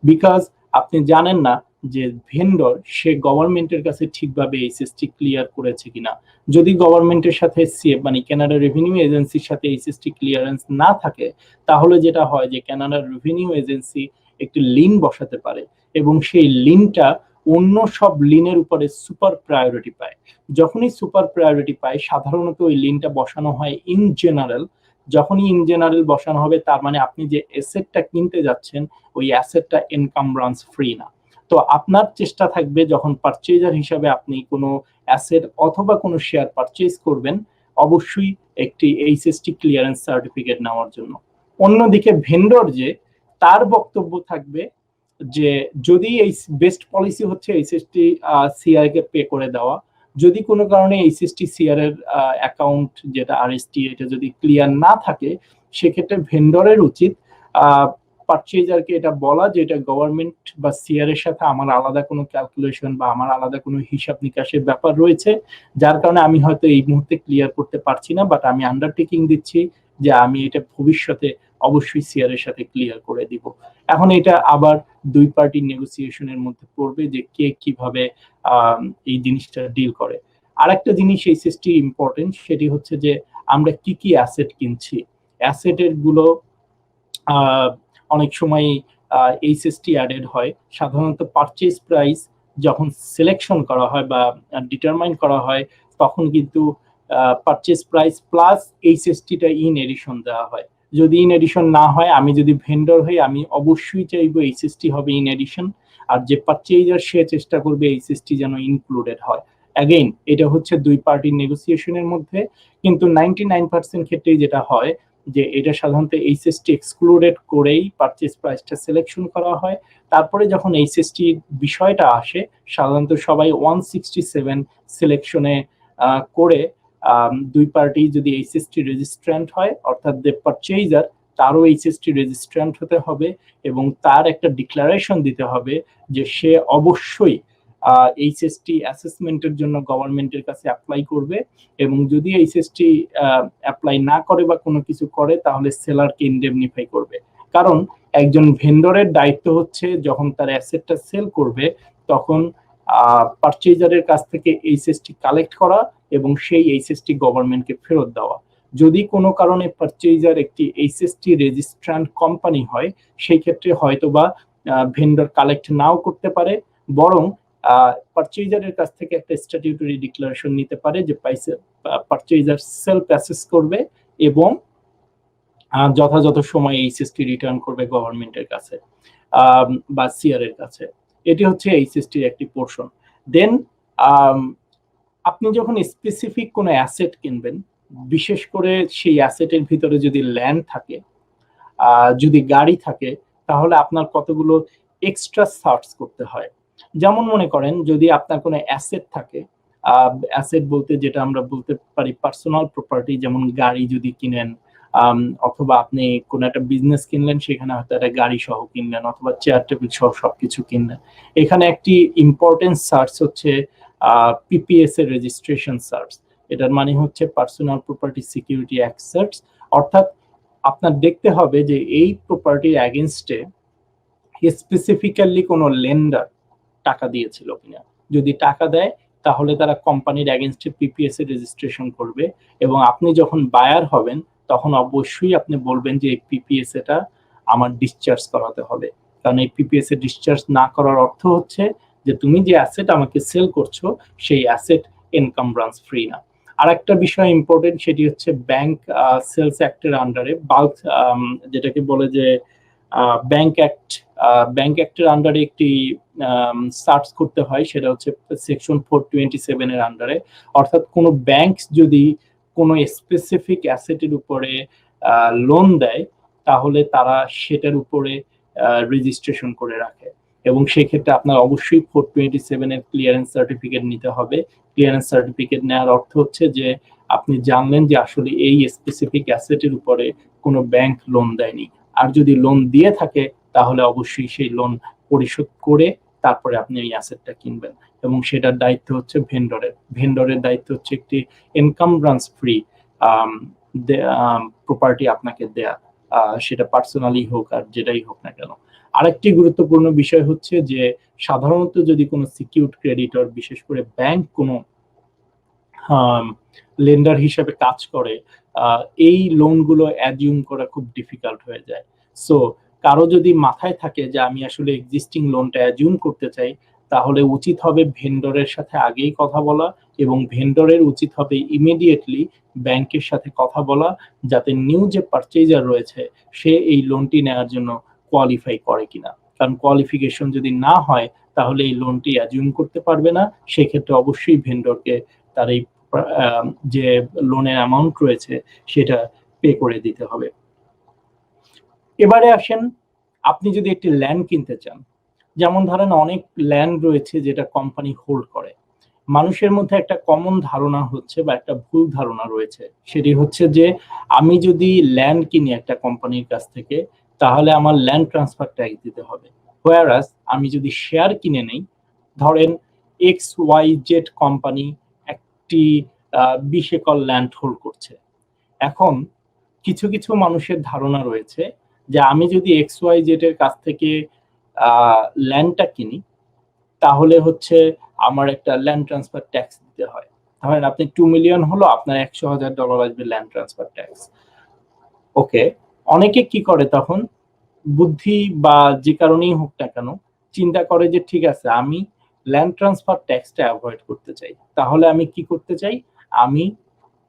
বিকজ আপনি জানেন না যে ভেন্ডর সে গভর্নমেন্টের কাছে ঠিকভাবে এইচএসটি ক্লিয়ার করেছে কিনা। যদি গভর্নমেন্টের সাথে মানে কানাডা রেভিনিউ এজেন্সির সাথে এইচএসটি ক্লিয়ারেন্স না থাকে, তাহলে যেটা হয় যে কানাডা রেভিনিউ এজেন্সি একটি লিন বসাতে পারে, এবং সেই লিনটা অন্য সব লিনের উপরে সুপার প্রায়োরিটি পায়। যখনই সুপার প্রায়োরিটি পায়, সাধারণত ওই লিনটা বসানো হয় ইন জেনারেল। যখনই ইন জেনারেল বসানো হবে, তার মানে আপনি যে অ্যাসেটটা কিনতে যাচ্ছেন ওই অ্যাসেটটা এনকামব্রান্স ফ্রি না। তো আপনার চেষ্টা থাকবে যখন পারচেজার হিসাবে আপনি কোনো অ্যাসেট অথবা কোনো শেয়ার পারচেজ করবেন, অবশ্যই একটি এইচএসটি ক্লিয়ারেন্স সার্টিফিকেট নেওয়ার জন্য। অন্যদিকে ভেন্ডর যে, তার বক্তব্য থাকবে যে যদি এই বেস্ট পলিসি হচ্ছে এইচএসটি সিআর কে পে করে দেওয়া। যদি কোনো কারণে এইচএসটি সিআর এর অ্যাকাউন্ট যেটা আরএসটি, এটা যদি ক্লিয়ার না থাকে, সেক্ষেত্রে ভেন্ডরের উচিত পারচেজারকে এটা বলা যে এটা গভর্নমেন্ট বা সিআর এর সাথে আমার আলাদা কোনো ক্যালকুলেশন বা আমার আলাদা কোনো হিসাব নিকাশের ব্যাপার রয়েছে, যার কারণে আমি হয়তো এই মুহূর্তে ক্লিয়ার করতে পারছি না, বাট আমি আন্ডারটেকিং দিচ্ছি যে আমি এটা ভবিষ্যতে অবশ্যই সিআর এর সাথে ক্লিয়ার করে দিব। এখন এটা আবার দুই পার্টি নেগোসিয়েশনের মধ্যে পড়বে যে কে কিভাবে এই জিনিসটা ডিল করে। আরেকটা জিনিস এইচএসটি ইম্পর্টেন্ট, সেটি হচ্ছে যে আমরা কি কি অ্যাসেট কিনছি। অ্যাসেটের গুলো অনেক সময় এইচএসটি অ্যাডেড হয়। সাধারণত পারচেজ প্রাইস যখন সিলেকশন করা হয় বা ডিটারমাইন করা হয় তখন কিন্তু পারচেজ প্রাইস প্লাস এইচএসটিটা ইন এডিশন দেওয়া হয়। যদি ইন এডিশন না হয়, আমি যদি ভেন্ডর হই আমি অবশ্যই চাইবো এইচএসটি হবে ইন এডিশন, আর যে পারচেজার সে চেষ্টা করবে এইচএসটি যেন ইনক্লুডেড হয়। অ্যাগেইন এটা হচ্ছে দুই পার্টির নেগোসিয়েশনের মধ্যে, কিন্তু 99% ক্ষেত্রেই যেটা হয় যে এটা সাধারণত এইচএসটি এক্সক্লুডেড করেই পারচেজ প্রাইসটা সিলেকশন করা হয়। তারপরে যখন এইচএসটি বিষয়টা আসে সাধারণত সবাই 167 সিলেকশনে করে দুই পার্টি যদি এইচএসটি রেজিস্ট্রেন্ট হয়, অর্থাৎ যে পারচেজার তারও এইচএসটি রেজিস্ট্রেন্ট হতে হবে এবং তার একটা ডিক্লারেশন দিতে হবে যে সে অবশ্যই এইচএসটি অ্যাসেসমেন্টের জন্য গভর্নমেন্টের কাছে অ্যাপ্লাই করবে, এবং যদি এইচএসটি অ্যাপ্লাই না করে বা কোনো কিছু করে তাহলে সেলারকে ইনডেমনিফাই করবে। কারণ একজন ভেন্ডরের দায়িত্ব হচ্ছে যখন তার অ্যাসেটটা সেল করবে তখন পারচেজারের কাছ থেকে এইচএসটি কালেক্ট করা এবং সেই এইচএসটি গভর্নমেন্টকে ফেরত দেওয়া। যদি কোনো কারণে পারচেজার একটি এইচএসটি রেজিস্ট্রান্ট কোম্পানি হয় সেই ক্ষেত্রে হয়তোবা ভেন্ডর কালেক্ট নাও করতে পারে, বরং পারচেজারের কাছ থেকে একটা স্ট্যাটিউটরি ডিক্লারেশন নিতে পারে যে পারচেজার সেলফ অ্যাসেস করবে এবং যথাযথ সময়ে এইচএসটি রিটার্ন করবে গভর্নমেন্টের কাছে বা সিআর এর কাছে। এটি হচ্ছে এইচএসটির একটি পোর্শন। দেন আপনি যখন স্পেসিফিক কোনো অ্যাসেট কিনবেন, বিশেষ করে সেই অ্যাসেটের ভিতরে যদি ল্যান্ড থাকে, যদি গাড়ি থাকে, তাহলে আপনার কতগুলো এক্সট্রা সার্চ করতে হয়। যেমন মনে করেন যদি আপনার কোনো অ্যাসেট থাকে, অ্যাসেট বলতে যেটা আমরা বলতে পারি পার্সোনাল প্রপার্টি, যেমন গাড়ি যদি কিনেন, অথবা আপনি কোন একটা বিজনেস কিনলেন সেখানে হয়তো একটা গাড়ি সহ কিনলেন অথবা চেয়ার টেবিল সহ সবকিছু কিনলেন। এখানে একটি ইম্পর্টেন্ট সার্চ হচ্ছে পিপিএস এর রেজিস্ট্রেশন সার্চ। এটার মানে হচ্ছে personal property security act search. অর্থাৎ আপনার দেখতে হবে যে এই প্রপার্টির এগেইনস্টে স্পেসিফিক্যালি কোনো লেন্ডার টাকা দিয়েছিল কিনা। যদি টাকা দেয় তাহলে তারা কোম্পানির এগেইনস্টে পিপিএস এর রেজিস্ট্রেশন করবে, এবং আপনি যখন বায়ার হবেন তখন অবশ্যই আপনি বলবেন যে এই পিপিএস এটা আমার ডিসচার্জ করাতে হবে। কারণ এই পিপিএস এর ডিসচার্জ না করার অর্থ হচ্ছে যে তুমি যে অ্যাসেট আমাকে সেল করছো সেই অ্যাসেট এনকামব্রান্স ফ্রি না। আর একটা বিষয় ইম্পর্টেন্ট, সেটি হচ্ছে ব্যাংক সেলস অ্যাক্টের আন্ডারে বাল্ক, যেটাকে বলে যে ব্যাংক অ্যাক্টের আন্ডারে একটি সার্চ করতে হয়, সেটা হচ্ছে সেকশন 427 এর আন্ডারে। অর্থাৎ কোনো ব্যাংক যদি কোনো স্পেসিফিক অ্যাসেটের উপরে লোন দেয় তাহলে তারা সেটার উপরে রেজিস্ট্রেশন করে রাখে, এবং সেক্ষেত্রে আপনার অবশ্যই 427 এর ক্লিয়ারেন্স সার্টিফিকেট নিতে হবে। ক্লিয়ারেন্স সার্টিফিকেট নেওয়ার অর্থ হচ্ছে যে আপনি জানলেন যে আসলে এই স্পেসিফিক অ্যাসেটের উপরে কোনো ব্যাংক লোন দেয়নি, আর যদি লোন দিয়ে থাকে তাহলে অবশ্যই সেই লোন পরিশোধ করে তারপরে আপনি এই অ্যাসেটটা কিনবেন, এবং সেটার দায়িত্ব হচ্ছে ভেন্ডরের দায়িত্ব হচ্ছে একটি এনকামব্রান্স ফ্রি প্রপার্টি আপনাকে দেয়া, সেটা পার্সোনালি হোক আর যেটাই হোক না কেন। আরেকটি গুরুত্বপূর্ণ বিষয় হচ্ছে যে সাধারণত যদি কোনো সিকিউরড ক্রেডিটর, বিশেষ করে ব্যাংক কোনো লেন্ডার হিসেবে কাজ করে, এই লোনগুলো অ্যাজিউম করা খুব ডিফিকাল্ট হয়ে যায়। সো কারো যদি মাথায় থাকে যে আমি আসলে এক্সিস্টিং লোনটা অ্যাজিউম করতে চাই, তাহলে উচিত হবে ভেন্ডরের সাথে আগেই কথা বলা, এবং ভেন্ডরের উচিত হবে ইমিডিয়েটলি ব্যাংকের সাথে কথা বলা, যাতে নিউ যে পারচেজার রয়েছে সে এই লোনটি নেওয়ার জন্য কোয়ালিফাই করে কিনা। কারণ কোয়ালিফিকেশন যদি না হয় তাহলে এই লোনটি অ্যাজিউম করতে পারবে না, সেক্ষেত্রে অবশ্যই ভেন্ডরকে তার এই যে লোনের অ্যামাউন্ট রয়েছে সেটা পে করে দিতে হবে। এবারে আসেন, আপনি যদি একটি ল্যান্ড কিনতে চান, যেমন ধরেন অনেক ল্যান্ড রয়েছে যেটা কোম্পানি হোল্ড করে। মানুষের মধ্যে একটা কমন ধারণা হচ্ছে বা একটা ভুল ধারণা রয়েছে, সেটি হচ্ছে যে আমি যদি ল্যান্ড কিনি একটা কোম্পানির কাছ থেকে, তাহলে আমার ল্যান্ড ট্রান্সফার ট্যাক্স দিতে হবে। হোয়ারাস আমি যদি শেয়ার কিনে নেই, ধরেন XYZ কোম্পানি একটি 20 একর ল্যান্ড হোল্ড করছে। এখন কিছু কিছু মানুষের ধারণা রয়েছে যে আমি যদি XYZ এর কাছ থেকে ল্যান্ডটা কিনি, তাহলে হচ্ছে আমার একটা ল্যান্ড ট্রান্সফার ট্যাক্স দিতে হয়। ধরেন আপনি 2 মিলিয়ন হলো, আপনার $100,000 আসবে ল্যান্ড ট্রান্সফার ট্যাক্স। ওকে, অনেকে কি করে তখন, বুদ্ধি বা যে কারণেই হোক না কেন, চিন্তা করে যে ঠিক আছে আমি ল্যান্ড ট্রান্সফার ট্যাক্সটা অ্যাভয়েড করতে চাই, তাহলে আমি কি করতে চাই, আমি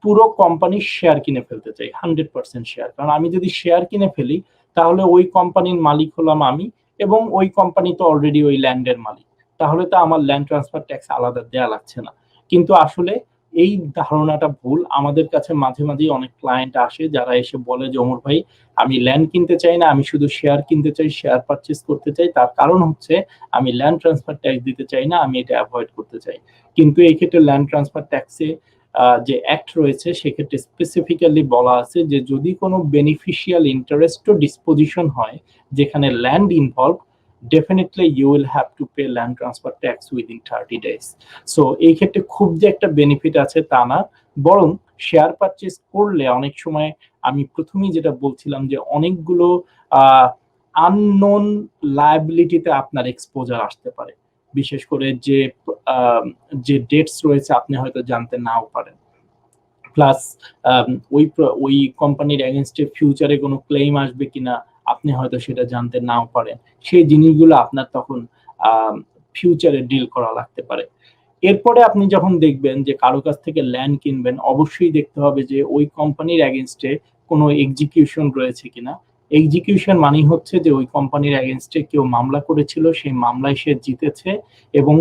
পুরো কোম্পানির শেয়ার কিনে ফেলতে চাই, 100% শেয়ার। কারণ আমি যদি শেয়ার কিনে ফেলি, তাহলে ওই কোম্পানির মালিক হলাম আমি, এবং ওই কোম্পানি তো অলরেডি ওই ল্যান্ডের মালিক, তাহলে তো আমার ল্যান্ড ট্রান্সফার ট্যাক্স আলাদা দেয়া লাগছে না। কিন্তু আসলে এই ধারণাটা ভুল। আমাদের কাছে মাঝে মাঝে অনেক ক্লায়েন্ট আসে যারা এসে বলে যে ওমর ভাই, আমি ল্যান্ড কিনতে চাই না, আমি শুধু শেয়ার কিনতে চাই, শেয়ার পারচেজ করতে চাই, তার কারণ হচ্ছে আমি ল্যান্ড ট্রান্সফার ট্যাক্স দিতে চাই না, আমি এটা অ্যাভয়েড করতে চাই। কিন্তু এই ক্ষেত্রে ল্যান্ড ট্রান্সফার ট্যাক্সে যে অ্যাক্ট রয়েছে সেক্ষেত্রে স্পেসিফিক্যালি বলা আছে যে যদি কোনো বেনিফিশিয়াল ইন্টারেস্ট ও ডিসপোজিশন হয় যেখানে land involve, definitely you will have to pay land transfer tax within 30 days। So এই ক্ষেত্রে খুব যে একটা বেনিফিট আছে তা না, বরং শেয়ার পারচেজ করলে অনেক সময় আমি প্রথমেই যেটা বলছিলাম যে অনেকগুলো আননোন লায়াবিলিটিতে আপনার এক্সপোজার আসতে পারে। বিশেষ করে যে ডেটস রয়েছে আপনি হয়তো জানতে নাও পারেন। প্লাস ওই কোম্পানির এগেইনস্টে ফিউচারে কোনো ক্লেম আসবে কিনা আপনি হয়তো সেটা জানতে নাও পারেন। সেই জিনিসগুলো আপনার তখন ফিউচারে ডিল করা লাগতে পারে। এরপরে আপনি যখন দেখবেন যে কারো কাছ থেকে ল্যান্ড কিনবেন, অবশ্যই দেখতে হবে যে ওই কোম্পানির এগেইনস্টে কোনো এক্সিকিউশন রয়েছে কিনা। এক্সিকিউশন মানে হচ্ছে যে ওই কোম্পানির এগেইনস্টে কেউ মামলা করেছিল, সেই মামলায় সে জিতেছে এবং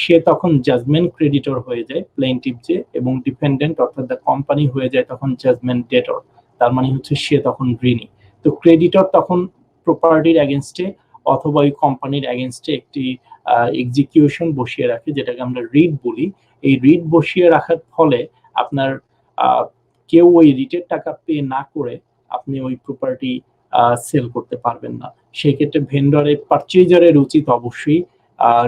সে তখন জাজমেন্ট ক্রেডিটর হয়ে যায়, প্লেইনটিফ যে, এবং ডিপেন্ডেন্ট অর্থাৎ দ্য কোম্পানি হয়ে যায় তখন জাজমেন্ট ডেটর। তার মানে হচ্ছে সে তখন ঋণী। তো ক্রেডিটর তখন প্রপার্টির এগেইনস্টে অথবা ওই কোম্পানির এগেইনস্টে একটি এক্সিকিউশন বসিয়ে রাখে, যেটাকে আমরা রিট বলি। এই রিট বসিয়ে রাখার ফলে আপনার কেউ ওই রিটের টাকা পে না করে আপনি ওই প্রপার্টি সেল করতে পারবেন না। সেই ক্ষেত্রে ভেন্ডরের, পারচেজারের উচিত অবশ্যই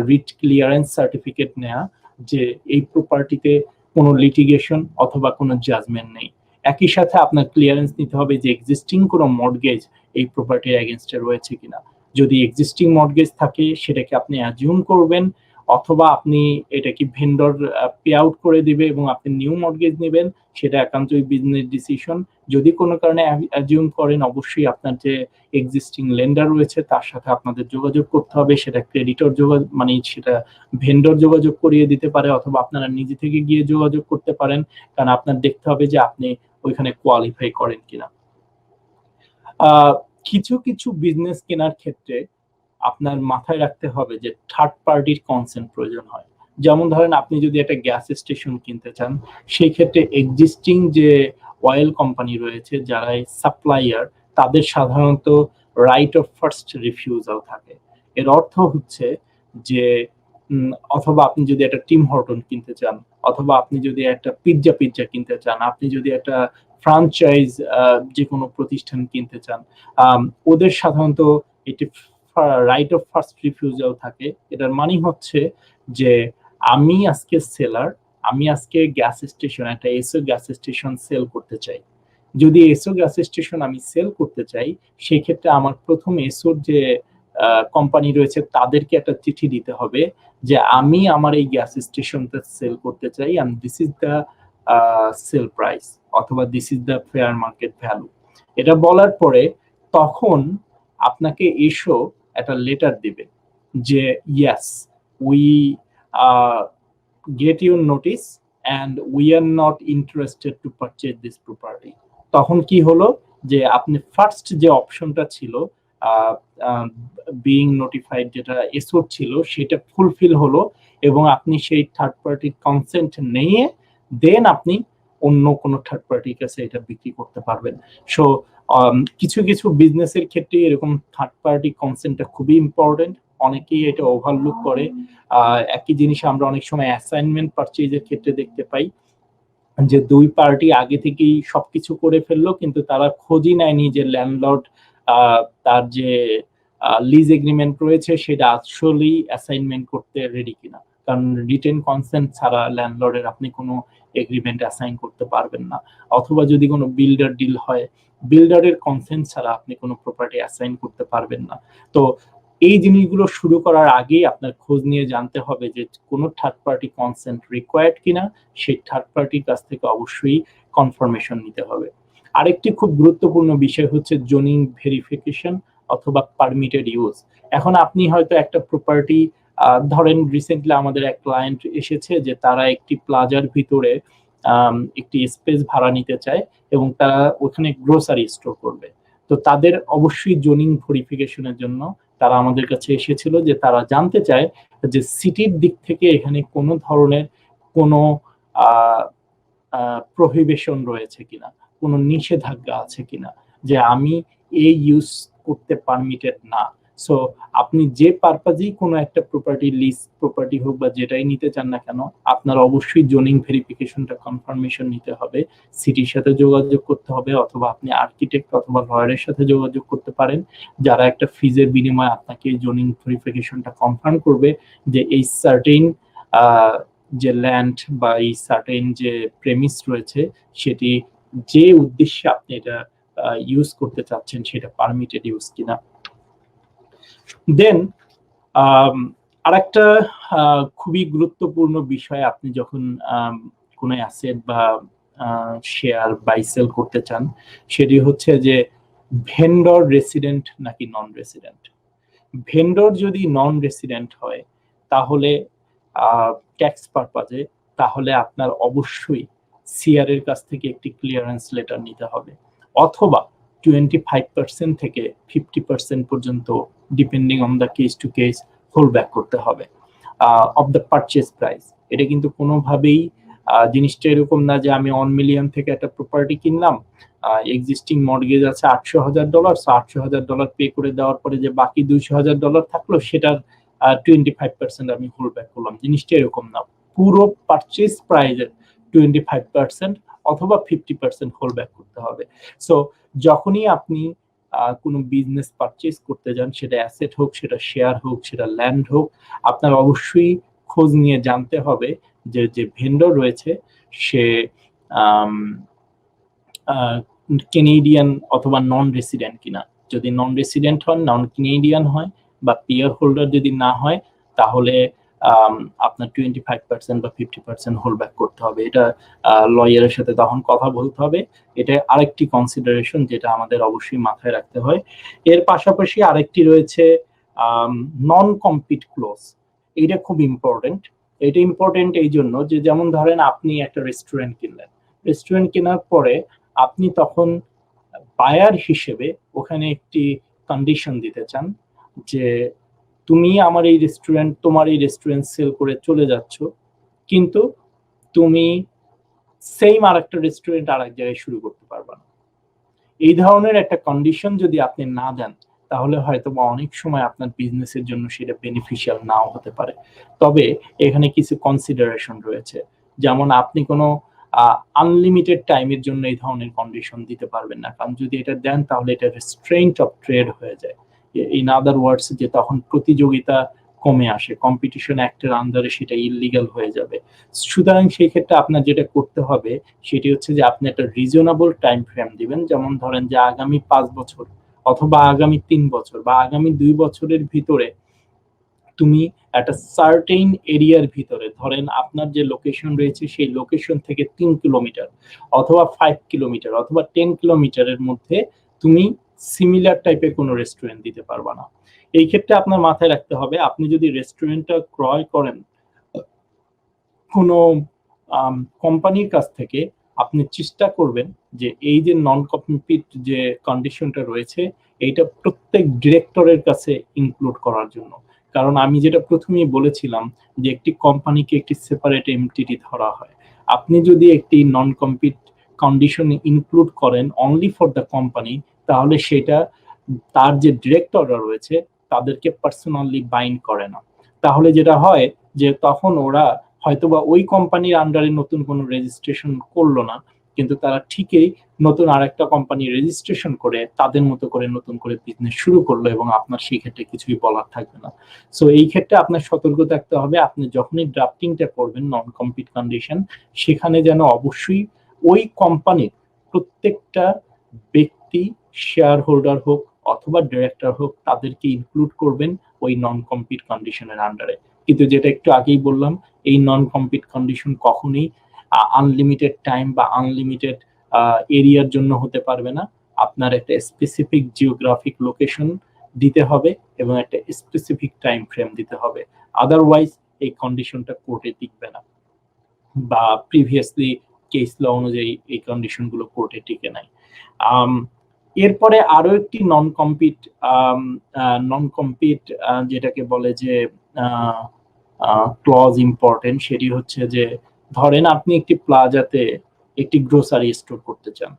রিট ক্লিয়ারেন্স সার্টিফিকেট নেওয়া যে এই প্রপার্টিতে কোনো লিটিগেশন অথবা কোনো জাজমেন্ট নেই। একই সাথে আপনার ক্লিয়ারেন্স নিতে হবে যে এক্সিস্টিং কোনো মর্টগেজ এই প্রপার্টির এগেইনস্টে রয়েছে কিনা। যদি এক্সিস্টিং মর্টগেজ থাকে সেটাকে আপনি অ্যাজিউম করবেন, অথবা আপনি এটা কি ভেন্ডর পে আউট করে দিবে এবং আপনি নিউ মর্টগেজ নেবেন, সেটা একান্তই বিজনেস ডিসিশন। যদি কোনো কারণে অ্যাজিউম করেন, অবশ্যই আপনার যে এক্সিস্টিং লেন্ডার রয়েছে তার সাথে আপনাদের যোগাযোগ করতে হবে। সেটা ক্রেডিটর যোগাযোগ, মানে সেটা ভেন্ডর যোগাযোগ করিয়ে দিতে পারে, অথবা আপনারা নিজে থেকে গিয়ে যোগাযোগ করতে পারেন, কারণ আপনার দেখতে হবে যে আপনি ওইখানে কোয়ালিফাই করেন কিনা। কিছু কিছু বিজনেস কেনার ক্ষেত্রে আপনার মাথায় রাখতে হবে যে থার্ড পার্টির কনসেন্ট প্রয়োজন হয়। যেমন ধরেন আপনি যদি একটা গ্যাস স্টেশন কিনতে চান, সেই ক্ষেত্রে এক্সিস্টিং যে অয়েল কোম্পানি রয়েছে যারা সাপ্লায়ার, তাদের সাধারণত রাইট অফ ফার্স্ট রিফিউজাল থাকে। এর অর্থ হচ্ছে যে অথবা আপনি যদি একটা টিম হর্টন কিনতে চান, অথবা আপনি যদি একটা পিৎজা কিনতে চান, আপনি যদি একটা ফ্রাঞ্চাইজ যে কোনো প্রতিষ্ঠান কিনতে চান, ওদের সাধারণত এটি রাইট অফ ফার্স্ট রিফিউজাল থাকে। এটার মানে হচ্ছে যে আমি আজকে সেলার, আমি আজকে গ্যাস স্টেশন, একটা এসও গ্যাস স্টেশন সেল করতে চাই। যদি এসও গ্যাস স্টেশন আমি সেল করতে চাই, সেই ক্ষেত্রে আমার প্রথম এসওর যে কোম্পানি রয়েছে তাদেরকে একটা চিঠি দিতে হবে যে আমি আমার এই গ্যাস স্টেশনটা সেল করতে চাই, and this is the sale price, অথবা this is the fair market value. এটা বলার পরে তখন আপনাকে এসো একটা লেটার দিবে যে yes, we get your notice and we are not interested to purchase this property. তখন কি হলো যে আপনি ফার্স্ট যে অপশনটা ছিল বিইং নোটিফাইড, যেটা এসওর ছিল, সেটা ফুলফিল হলো এবং আপনি সেই থার্ড পার্টির কনসেন্ট নিয়ে দেন আপনি অন্য কোনো থার্ড পার্টির কাছে এটা বিক্রি করতে পারবেন। সো কিছু কিছু বিজনেসের ক্ষেত্রে এরকম থার্ড পার্টি কনসেন্টটা খুবই ইম্পর্টেন্ট, অনেকেই এটা ওভারলুক করে। একই জিনিস আমরা অনেক সময় অ্যাসাইনমেন্ট পারচেজের ক্ষেত্রে দেখতে পাই যে দুই পার্টি আগে থেকেই সবকিছু করে ফেললো, কিন্তু তারা খোঁজই নেয়নি যে ল্যান্ডলর্ড তার যে লিজ এগ্রিমেন্ট রয়েছে সেটা আসলেই অ্যাসাইনমেন্ট করতে রেডি কিনা। কারণ রিটেন কনসেন্ট ছাড়া ল্যান্ডলর্ডের আপনি কোনো এগ্রিমেন্ট অ্যাসাইন করতে পারবেন না। অথবা যদি কোনো বিল্ডার ডিল হয়, বিল্ডারের কনসেন্ট ছাড়া আপনি কোনো প্রপার্টি অ্যাসাইন করতে পারবেন না। তো এই জিনিসগুলো শুরু করার আগেই আপনার খোঁজ নিয়ে জানতে হবে যে কোনো থার্ড পার্টি কনসেন্ট রিকোয়ার্ড কিনা, সেই থার্ড পার্টির কাছ থেকে অবশ্যই কনফার্মেশন নিতে হবে। আরেকটি খুব গুরুত্বপূর্ণ বিষয় হচ্ছে জোনিং ভেরিফিকেশন অথবা পারমিটেড ইউজ। এখন আপনি হয়তো একটা প্রপার্টি, ধরেন রিসেন্টলি আমাদের এক ক্লায়েন্ট এসেছে যে তারা একটি প্লাজার ভিতরে একটি স্পেস ভাড়া নিতে চায় এবং তারা ওখানে গ্রোসারি স্টোর করবে। তো তাদের অবশ্যই জোনিং ভেরিফিকেশনের জন্য তারা আমাদের কাছে এসেছিল যে তারা জানতে চায় যে সিটির দিক থেকে এখানে কোনো ধরনের কোনো প্রহিবিশন রয়েছে কিনা, কোনো নিষেধাজ্ঞা আছে কিনা যে আমি এই ইউজ করতে পারমিটেড না। সো আপনি যে পারপাজেই কোনো একটা প্রপার্টি, লিজ প্রপার্টি হোক বা যেটাই নিতে চান না কেন, আপনার অবশ্যই জোনিং ভেরিফিকেশনটা কনফার্মেশন নিতে হবে, সিটির সাথে যোগাযোগ করতে হবে, অথবা আপনি আর্কিটেক্ট অথবা লয়ারের সাথে যোগাযোগ করতে পারেন, যারা একটা ফিজের বিনিময়ে আপনাকে এই জোনিং ভেরিফিকেশনটা কনফার্ম করবে যে এই সার্টেন যে ল্যান্ড বা এই সার্টেন যে প্রেমিস রয়েছে সেটি যে উদ্দেশ্যে আপনি এটা ইউজ করতে চাচ্ছেন সেটা পারমিটেড ইউজ কিনা। দেন আরেকটা খুবই গুরুত্বপূর্ণ বিষয়, আপনি যখন কোনো অ্যাসেট বা শেয়ার বাই সেল করতে চান সেটি হচ্ছে যে ভেন্ডর রেসিডেন্ট নাকি নন রেসিডেন্ট। ভেন্ডর যদি নন রেসিডেন্ট হয় তাহলে ট্যাক্স পারপাজে তাহলে আপনার অবশ্যই সিআর এর কাছ থেকে একটি ক্লিয়ারেন্স লেটার নিতে হবে, অথবা 25% থেকে 50% পর্যন্ত depending on the case to case hold back করতে হবে অফ দ্য পারচেজ প্রাইস। এটা কিন্তু কোনোভাবেই জিনিসটা এরকম না যে আমি 1 মিলিয়ন থেকে একটা প্রপার্টি কিনলাম, এক্সিস্টিং মর্গেজ আছে $800,000, $800,000 পে করে দেওয়ার পরে যে বাকি $200,000 থাকলো সেটার 25% আমি হোল্ড ব্যাক করলাম। জিনিসটা এরকম না, পুরো পারচেজ প্রাইসের 25% অথবা 50% হোল্ড ব্যাক করতে হবে। সো যখনই আপনি কোনো বিজনেস পারচেজ করতে যান, সেটা অ্যাসেট হোক, সেটা শেয়ার হোক, সেটা ল্যান্ড হোক, আপনার অবশ্যই খোঁজ নিয়ে জানতে হবে যে যে ভেন্ডর রয়েছে সে কেনেডিয়ান অথবা নন রেসিডেন্ট কিনা। যদি নন রেসিডেন্ট হন, নন কেনেডিয়ান হয় বা পিয়ার হোল্ডার যদি না হয় তাহলে আপনার 25% বা 50% হোল্ড ব্যাক করতে হবে। এটা লয়ারের সাথে তখন কথা বলতে হবে। এটা আরেকটি কনসিডারেশন যেটা আমাদের অবশ্যই মাথায় রাখতে হয়। এর পাশাপাশি আরেকটি রয়েছে নন কম্পিট ক্লোজ। এটা খুব ইম্পর্টেন্ট। এটা ইম্পর্টেন্ট এই জন্য যে যেমন ধরেন আপনি একটা রেস্টুরেন্ট কিনলেন, রেস্টুরেন্ট কেনার পরে আপনি তখন বায়ার হিসেবে ওখানে একটি কন্ডিশন দিতে চান যে তুমি আমার এই রেস্টুরেন্ট, তোমার এই রেস্টুরেন্ট সেল করে চলে যাচ্ছ, কিন্তু তুমি সেম আরেকটা রেস্টুরেন্ট আরেক জায়গায় শুরু করতে পারবে না। এই ধরনের একটা কন্ডিশন যদি আপনি না দেন তাহলে হয়তো বা অনেক সময় আপনার বিজনেসের জন্য সেটা বেনিফিশিয়াল নাও হতে পারে। তবে এখানে কিছু কনসিডারেশন রয়েছে, যেমন আপনি কোনো আনলিমিটেড টাইমের জন্য এই ধরনের কন্ডিশন দিতে পারবেন না, কারণ যদি এটা দেন তাহলে এটা রেস্ট্রেইন্ট অফ ট্রেড হয়ে যায়। ইন আদার ওয়ার্ডস যে তখন প্রতিযোগিতা কমে আসে, কম্পিটিশন অ্যাক্টের আন্ডারে সেটা ইললিগাল হয়ে যাবে। সুতরাং সেই ক্ষেত্রে আপনার যেটা করতে হবে সেটি হচ্ছে যে আপনি একটা রিজনেবল টাইম ফ্রেম দিবেন, যেমন ধরেন যে আগামী 5 বছর অথবা আগামী 3 বছর বা আগামী 2 বছরের ভিতরে তুমি একটা সার্টেইন এরিয়ার ভিতরে, ধরেন আপনার যে লোকেশন রয়েছে সেই লোকেশন থেকে 3 কিলোমিটার অথবা 5 কিলোমিটার অথবা 10 কিলোমিটারের মধ্যে তুমি সিমিলার টাইপের কোনো রেস্টুরেন্ট দিতে পারবা না। এই ক্ষেত্রে আপনার মাথায় রাখতে হবে আপনি যদি রেস্টুরেন্টটা ক্রয় করেন কোনো কোম্পানির কাছ থেকে, আপনি চেষ্টা করবেন যে এই যে নন কম্পিট যে কন্ডিশনটা রয়েছে এইটা প্রত্যেক ডিরেক্টরের কাছে ইনক্লুড করার জন্য। কারণ আমি যেটা প্রথমেই বলেছিলাম যে একটি কোম্পানিকে একটি সেপারেট এন্টিটি ধরা হয়। আপনি যদি একটি নন কম্পিট কন্ডিশন ইনক্লুড করেন অনলি ফর দ্য কোম্পানি, তাহলে সেটা তার যে ডিরেক্টররা রয়েছে তাদেরকে পার্সোনালি বাইন্ড করে না। তাহলে যেটা হয় যে তখন ওরা হয়তোবা ওই কোম্পানির আন্ডারে নতুন কোনো রেজিস্ট্রেশন করলো না, কিন্তু তারা ঠিকই নতুন আরেকটা কোম্পানি রেজিস্ট্রেশন করে তাদের মতো করে নতুন করে বিজনেস শুরু করলো এবং আপনার সেই ক্ষেত্রে কিছুই বলার থাকবে না। সো এই ক্ষেত্রে আপনার সতর্ক থাকতে হবে, আপনি যখনই ড্রাফটিংটা করবেন নন কম্পিট কন্ডিশন, সেখানে যেন অবশ্যই ওই কোম্পানির প্রত্যেকটা ব্যক্তি, শেয়ার হোল্ডার হোক অথবা ডিরেক্টর হোক, তাদেরকে ইনক্লুড করবেন ওই নন কম্পিট কন্ডিশনের আন্ডারে। কিন্তু যেটা একটু আগেই বললাম, এই নন কম্পিট কন্ডিশন কখনোই আনলিমিটেড টাইম বা আনলিমিটেড এরিয়ার জন্য হতে পারবে না। আপনার একটা স্পেসিফিক জিওগ্রাফিক লোকেশন দিতে হবে এবং একটা স্পেসিফিক টাইম ফ্রেম দিতে হবে, আদারওয়াইজ এই কন্ডিশনটা কোর্টে টিকবে না, বা প্রিভিয়াসলি কেস ল অনুযায়ী এই কন্ডিশন গুলো কোর্টে টিকে নাই। এরপরে আরো একটি নন কম্পিট যেটাকে বলে যে ক্লজ ইম্পর্টেন্ট, সেটি হচ্ছে যে ধরেন আপনি একটি প্লাজাতে একটি গ্রোসারি স্টোর করতে চান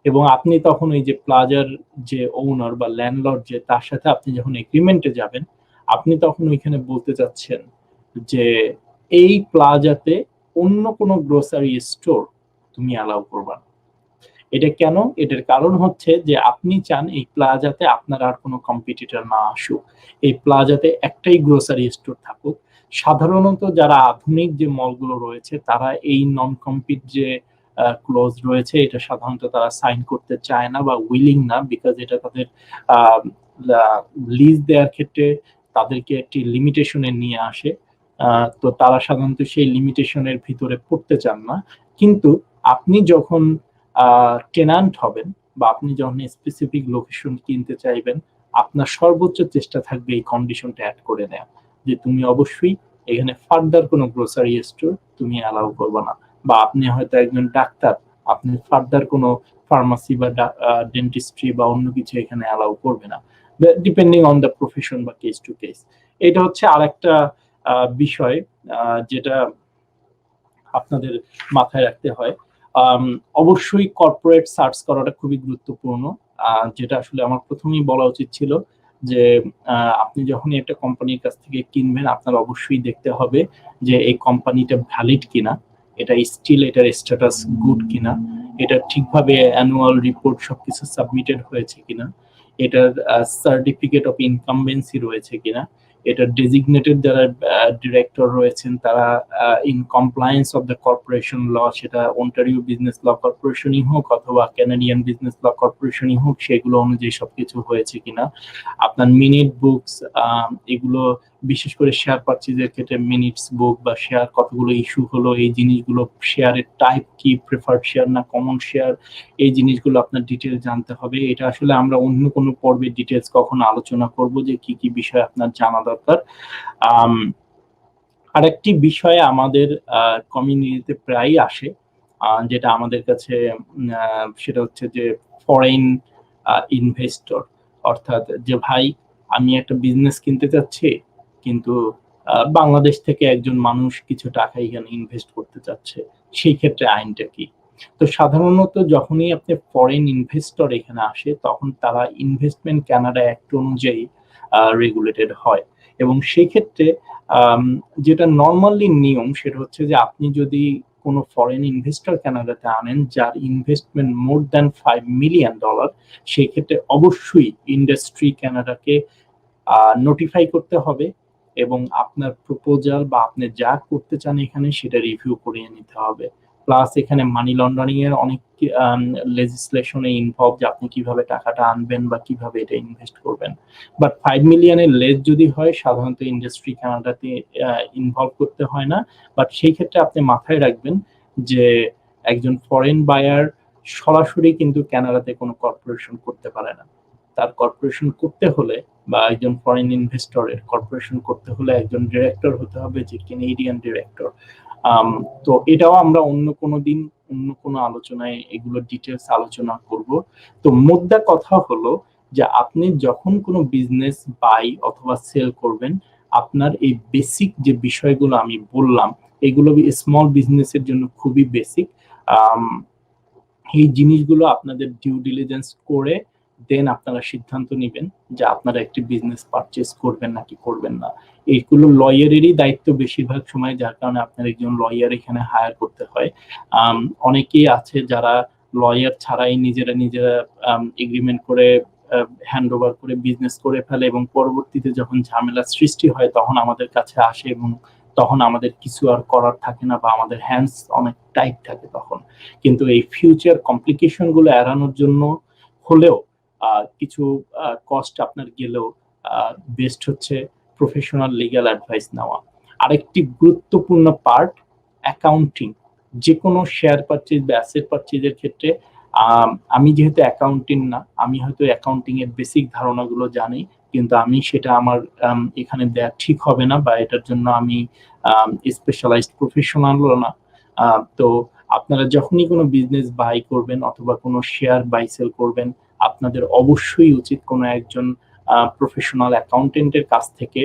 এবং আপনি তখন ওই যে প্লাজার যে ওনার বা ল্যান্ডলর্ড, যে তার সাথে আপনি যখন এগ্রিমেন্টে যাবেন, আপনি তখন ওইখানে বলতে চাচ্ছেন যে এই প্লাজাতে অন্য কোনো গ্রোসারি স্টোর তুমি অ্যালাউ করবা না। এটা কেন? এটার কারণ হচ্ছে যে আপনি চান এই প্লাজাতে আপনার আর কোনো কম্পিটিটর না আসুক, এই প্লাজাতে একটাই গ্রোসারি স্টোর থাকুক। সাধারণত যারা আধুনিক যে মলগুলো রয়েছে তারা এই নন কম্পিট যে ক্লোজ রয়েছে এটা সাধারণত তারা সাইন করতে চায় না বা উইলিং না, বিকজ এটা তাদের লিজ দেওয়ার ক্ষেত্রে তাদেরকে একটি লিমিটেশনে নিয়ে আসে। তো তারা সাধারণত সেই লিমিটেশনের ভিতরে পড়তে চান না। কিন্তু আপনি যখন টেনান্ট হবেন বা আপনি যখন স্পেসিফিক লোকেশন কিনতে চাইবেন, আপনার সর্বোচ্চ চেষ্টা থাকবে এই কন্ডিশনটা অ্যাড করে নেওয়া, যে তুমি অবশ্যই এখানে ফার্দার কোনো গ্রোসারি স্টোর তুমি অ্যালাউ করবে না। বা আপনি হয়তো একজন ডাক্তার, আপনি ফার্দার কোনো ফার্মাসি বা ডেন্টিস্ট্রি বা অন্য কিছু এখানে অ্যালাউ করবে না, ডিপেন্ডিং অন দ্য প্রফেশন বা কেস টু কেস। এটা হচ্ছে আরেকটা বিষয় যেটা আপনাদের মাথায় রাখতে হয়। অবশ্যই কর্পোরেট সার্চ করাটা খুবই গুরুত্বপূর্ণ, যেটা আসলে আমার প্রথমেই বলা উচিত ছিল যে আপনি যখনই একটা কোম্পানির কাছ থেকে কিনবেন আপনার অবশ্যই দেখতে হবে যে এই কোম্পানিটা ভ্যালিড কিনা, এটা স্টিল এটার স্ট্যাটাস গুড কিনা, এটা ঠিকভাবে অ্যানুয়াল রিপোর্ট সবকিছু সাবমিটেড হয়েছে কিনা, এটার সার্টিফিকেট অফ ইনকামবেন্সি রয়েছে কিনা, এটা ডেজিগনেটেড যারা ডিরেক্টর রয়েছেন তারা in compliance of the corporation law, সেটা অন্টারিও বিজনেস ল কর্পোরেশনই হোক অথবা ক্যানাডিয়ান বিজনেস ল কর্পোরেশনই হোক, সেগুলো অনুযায়ী সবকিছু হয়েছে কিনা। আপনার মিনিট বুকস, এগুলো বিশেষ করে শেয়ার পারচেজের ক্ষেত্রে মিনিটস বুক বা শেয়ার কতগুলো ইস্যু হলো, এই জিনিসগুলো, শেয়ারের টাইপ কি, প্রেফার্ড শেয়ার না কমন শেয়ার, এই জিনিসগুলো আপনার ডিটেল জানতে হবে। এটা আসলে আমরা অন্য কোনো পর্বে ডিটেলস কখনো আলোচনা করব যে কি কি বিষয় আপনার জানা দরকার। আরেকটি বিষয় আমাদের কমিউনিটিতে প্রায়ই আসে, যেটা আমাদের কাছে সেটা হচ্ছে যে ফরেন ইনভেস্টর, অর্থাৎ যে ভাই আমি একটা বিজনেস কিনতে চাচ্ছি কিন্তু বাংলাদেশ থেকে একজন মানুষ কিছু টাকা এখানে ইনভেস্ট করতে চাচ্ছে, সেই ক্ষেত্রে আইনটা কি? তো সাধারণত যখনই আপনি ফরেন ইনভেস্টর এখানে আসে তখন তারা ইনভেস্টমেন্ট কানাডা অ্যাক্ট অনুযায়ী রেগুলেটেড হয় এবং সেই ক্ষেত্রে যেটা নর্মালি নিয়ম সেটা হচ্ছে যে আপনি যদি কোনো ফরেন ইনভেস্টর কানাডাতে আনেন যার ইনভেস্টমেন্ট মোর দ্যান $5 মিলিয়ন, সেই ক্ষেত্রে অবশ্যই ইন্ডাস্ট্রি কানাডাকে নোটিফাই করতে হবে এবং আপনার প্রপোজাল বা আপনি যা করতে চান এখানে সেটা রিভিউ করে নিতে হবে। প্লাস এখানে মানি লন্ডারিং এর অনেক লেজিসলেশনে ইনভলভ, যে আপনি কিভাবে টাকাটা আনবেন বা কিভাবে এটা ইনভেস্ট করবেন। বাট $5 মিলিয়নের লেস যদি হয় সাধারণত ইন্ডাস্ট্রি কানাডাতে ইনভলভ করতে হয় না। বাট সেই ক্ষেত্রে আপনি মাথায় রাখবেন যে একজন ফরেন বায়ার সরাসরি কিন্তু কানাডাতে কোনো কর্পোরেশন করতে পারে না। তার কর্পোরেশন করতে হলে বা একজন ফরেন ইনভেস্টরের কর্পোরেশন করতে হলে একজন ডিরেক্টর হতে হবে, যে কেনেডিয়ান ডিরেক্টর। তো এটাও আমরা অন্য কোনো দিন অন্য কোনো আলোচনায় এগুলো ডিটেলস আলোচনা করব। তো মোদ্দা কথা হলো যে আপনি যখন কোনো বিজনেস বাই অথবা সেল করবেন, আপনার এই বেসিক যে বিষয়গুলো আমি বললাম এগুলো স্মল বিজনেসের জন্য খুবই বেসিক। এই জিনিসগুলো আপনাদের ডিউ ডিলিজেন্স করে দেন আপনারা সিদ্ধান্ত নেবেন যে আপনারা একটি বিজনেস পারচেজ করবেন নাকি করবেন না। এইগুলো লয়ারেরই দায়িত্ব বেশিরভাগ সময়, যার কারণে আপনার একজন লয়ার এখানে হায়ার করতে হয়। অনেকেই আছে যারা লয়ার ছাড়াই নিজেরা এগ্রিমেন্ট করে হ্যান্ড ওভার করে বিজনেস করে ফেলে এবং পরবর্তীতে যখন ঝামেলা সৃষ্টি হয় তখন আমাদের কাছে আসে এবং তখন আমাদের কিছু আর করার থাকে না বা আমাদের হ্যান্ডস অনেক টাইট থাকে তখন। কিন্তু এই ফিউচার কমপ্লিকেশন গুলো এড়ানোর জন্য হলেও কিছু কস্ট আপনার গেলেও বেস্ট হচ্ছে প্রফেশনাল লিগ্যাল অ্যাডভাইস নেওয়া। আরেকটি গুরুত্বপূর্ণ পার্ট অ্যাকাউন্টিং। যে কোনো শেয়ার পারচেজ বা অ্যাসেট পারচেজের ক্ষেত্রে আমি যেহেতু অ্যাকাউন্টিং না, আমি হয়তো অ্যাকাউন্টিং এর বেসিক ধারণাগুলো জানি, কিন্তু আমি সেটা আমার এখানে দেয়া ঠিক হবে না বা এটার জন্য আমি স্পেশালাইজড প্রফেশনালও না। তো আপনারা যখনই কোনো বিজনেস বাই করবেন অথবা কোনো শেয়ার বাই সেল করবেন, আপনাদের অবশ্যই উচিত কোনো একজন প্রফেশনাল অ্যাকাউন্টেন্টের কাছ থেকে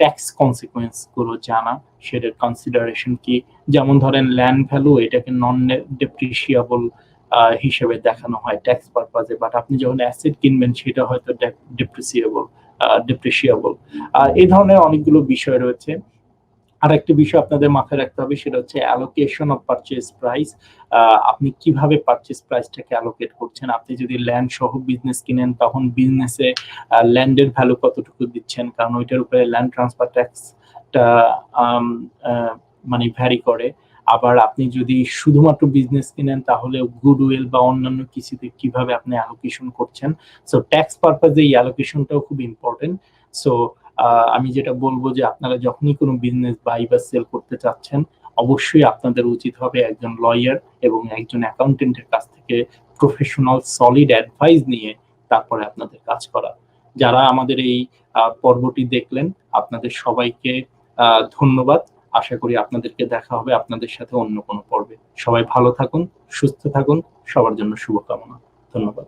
ট্যাক্স কনসিকুয়েন্স গুলো জানা, সেটার কনসিডারেশন কি। যেমন ধরেন ল্যান্ড ভ্যালু, এটাকে নন ডেপ্রিসিয়েবল হিসেবে দেখানো হয় ট্যাক্স পারপাজে, বাট আপনি যখন অ্যাসেট কিনবেন সেটা হয়তো ডেপ্রিসিয়েবল। এই ধরনের অনেকগুলো বিষয় রয়েছে। আর একটা বিষয় আপনাদের মাথায় রাখতে হবে, সেটা হচ্ছে অ্যালোকেশন অফ পারচেজ প্রাইস। আপনি কিভাবে পারচেজ প্রাইসটাকে অ্যালোকেট করছেন। আপনি যদি ল্যান্ড সহ বিজনেস কিনেন তখন বিজনেসে ল্যান্ডের ভ্যালু কতটুকু দিচ্ছেন, কারণ ওইটার উপরে ল্যান্ড ট্রান্সফার ট্যাক্সটা মানে ভ্যারি করে। আবার আপনি যদি শুধুমাত্র বিজনেস কিনেন তাহলে গুডউইল বা অন্যান্য কিছুতে কিভাবে আপনি অ্যালোকেশন করছেন। সো ট্যাক্স পারপাজে এই অ্যালোকেশনটাও খুব ইম্পর্টেন্ট। সো আমি যেটা বলবো যে আপনারা যখনই কোনো বিজনেস বাই বা সেল করতে চাচ্ছেন, অবশ্যই আপনাদের উচিত হবে একজন লয়ার এবং একজন অ্যাকাউন্টেন্টের কাছ থেকে প্রফেশনাল সলিড অ্যাডভাইস নিয়ে তারপরে আপনাদের কাজ করা। যারা আমাদের এই পর্বটি দেখলেন, আপনাদের সবাইকে ধন্যবাদ। আশা করি আপনাদেরকে দেখা হবে আপনাদের সাথে অন্য কোনো পর্বে। সবাই ভালো থাকুন, সুস্থ থাকুন, সবার জন্য শুভকামনা। ধন্যবাদ।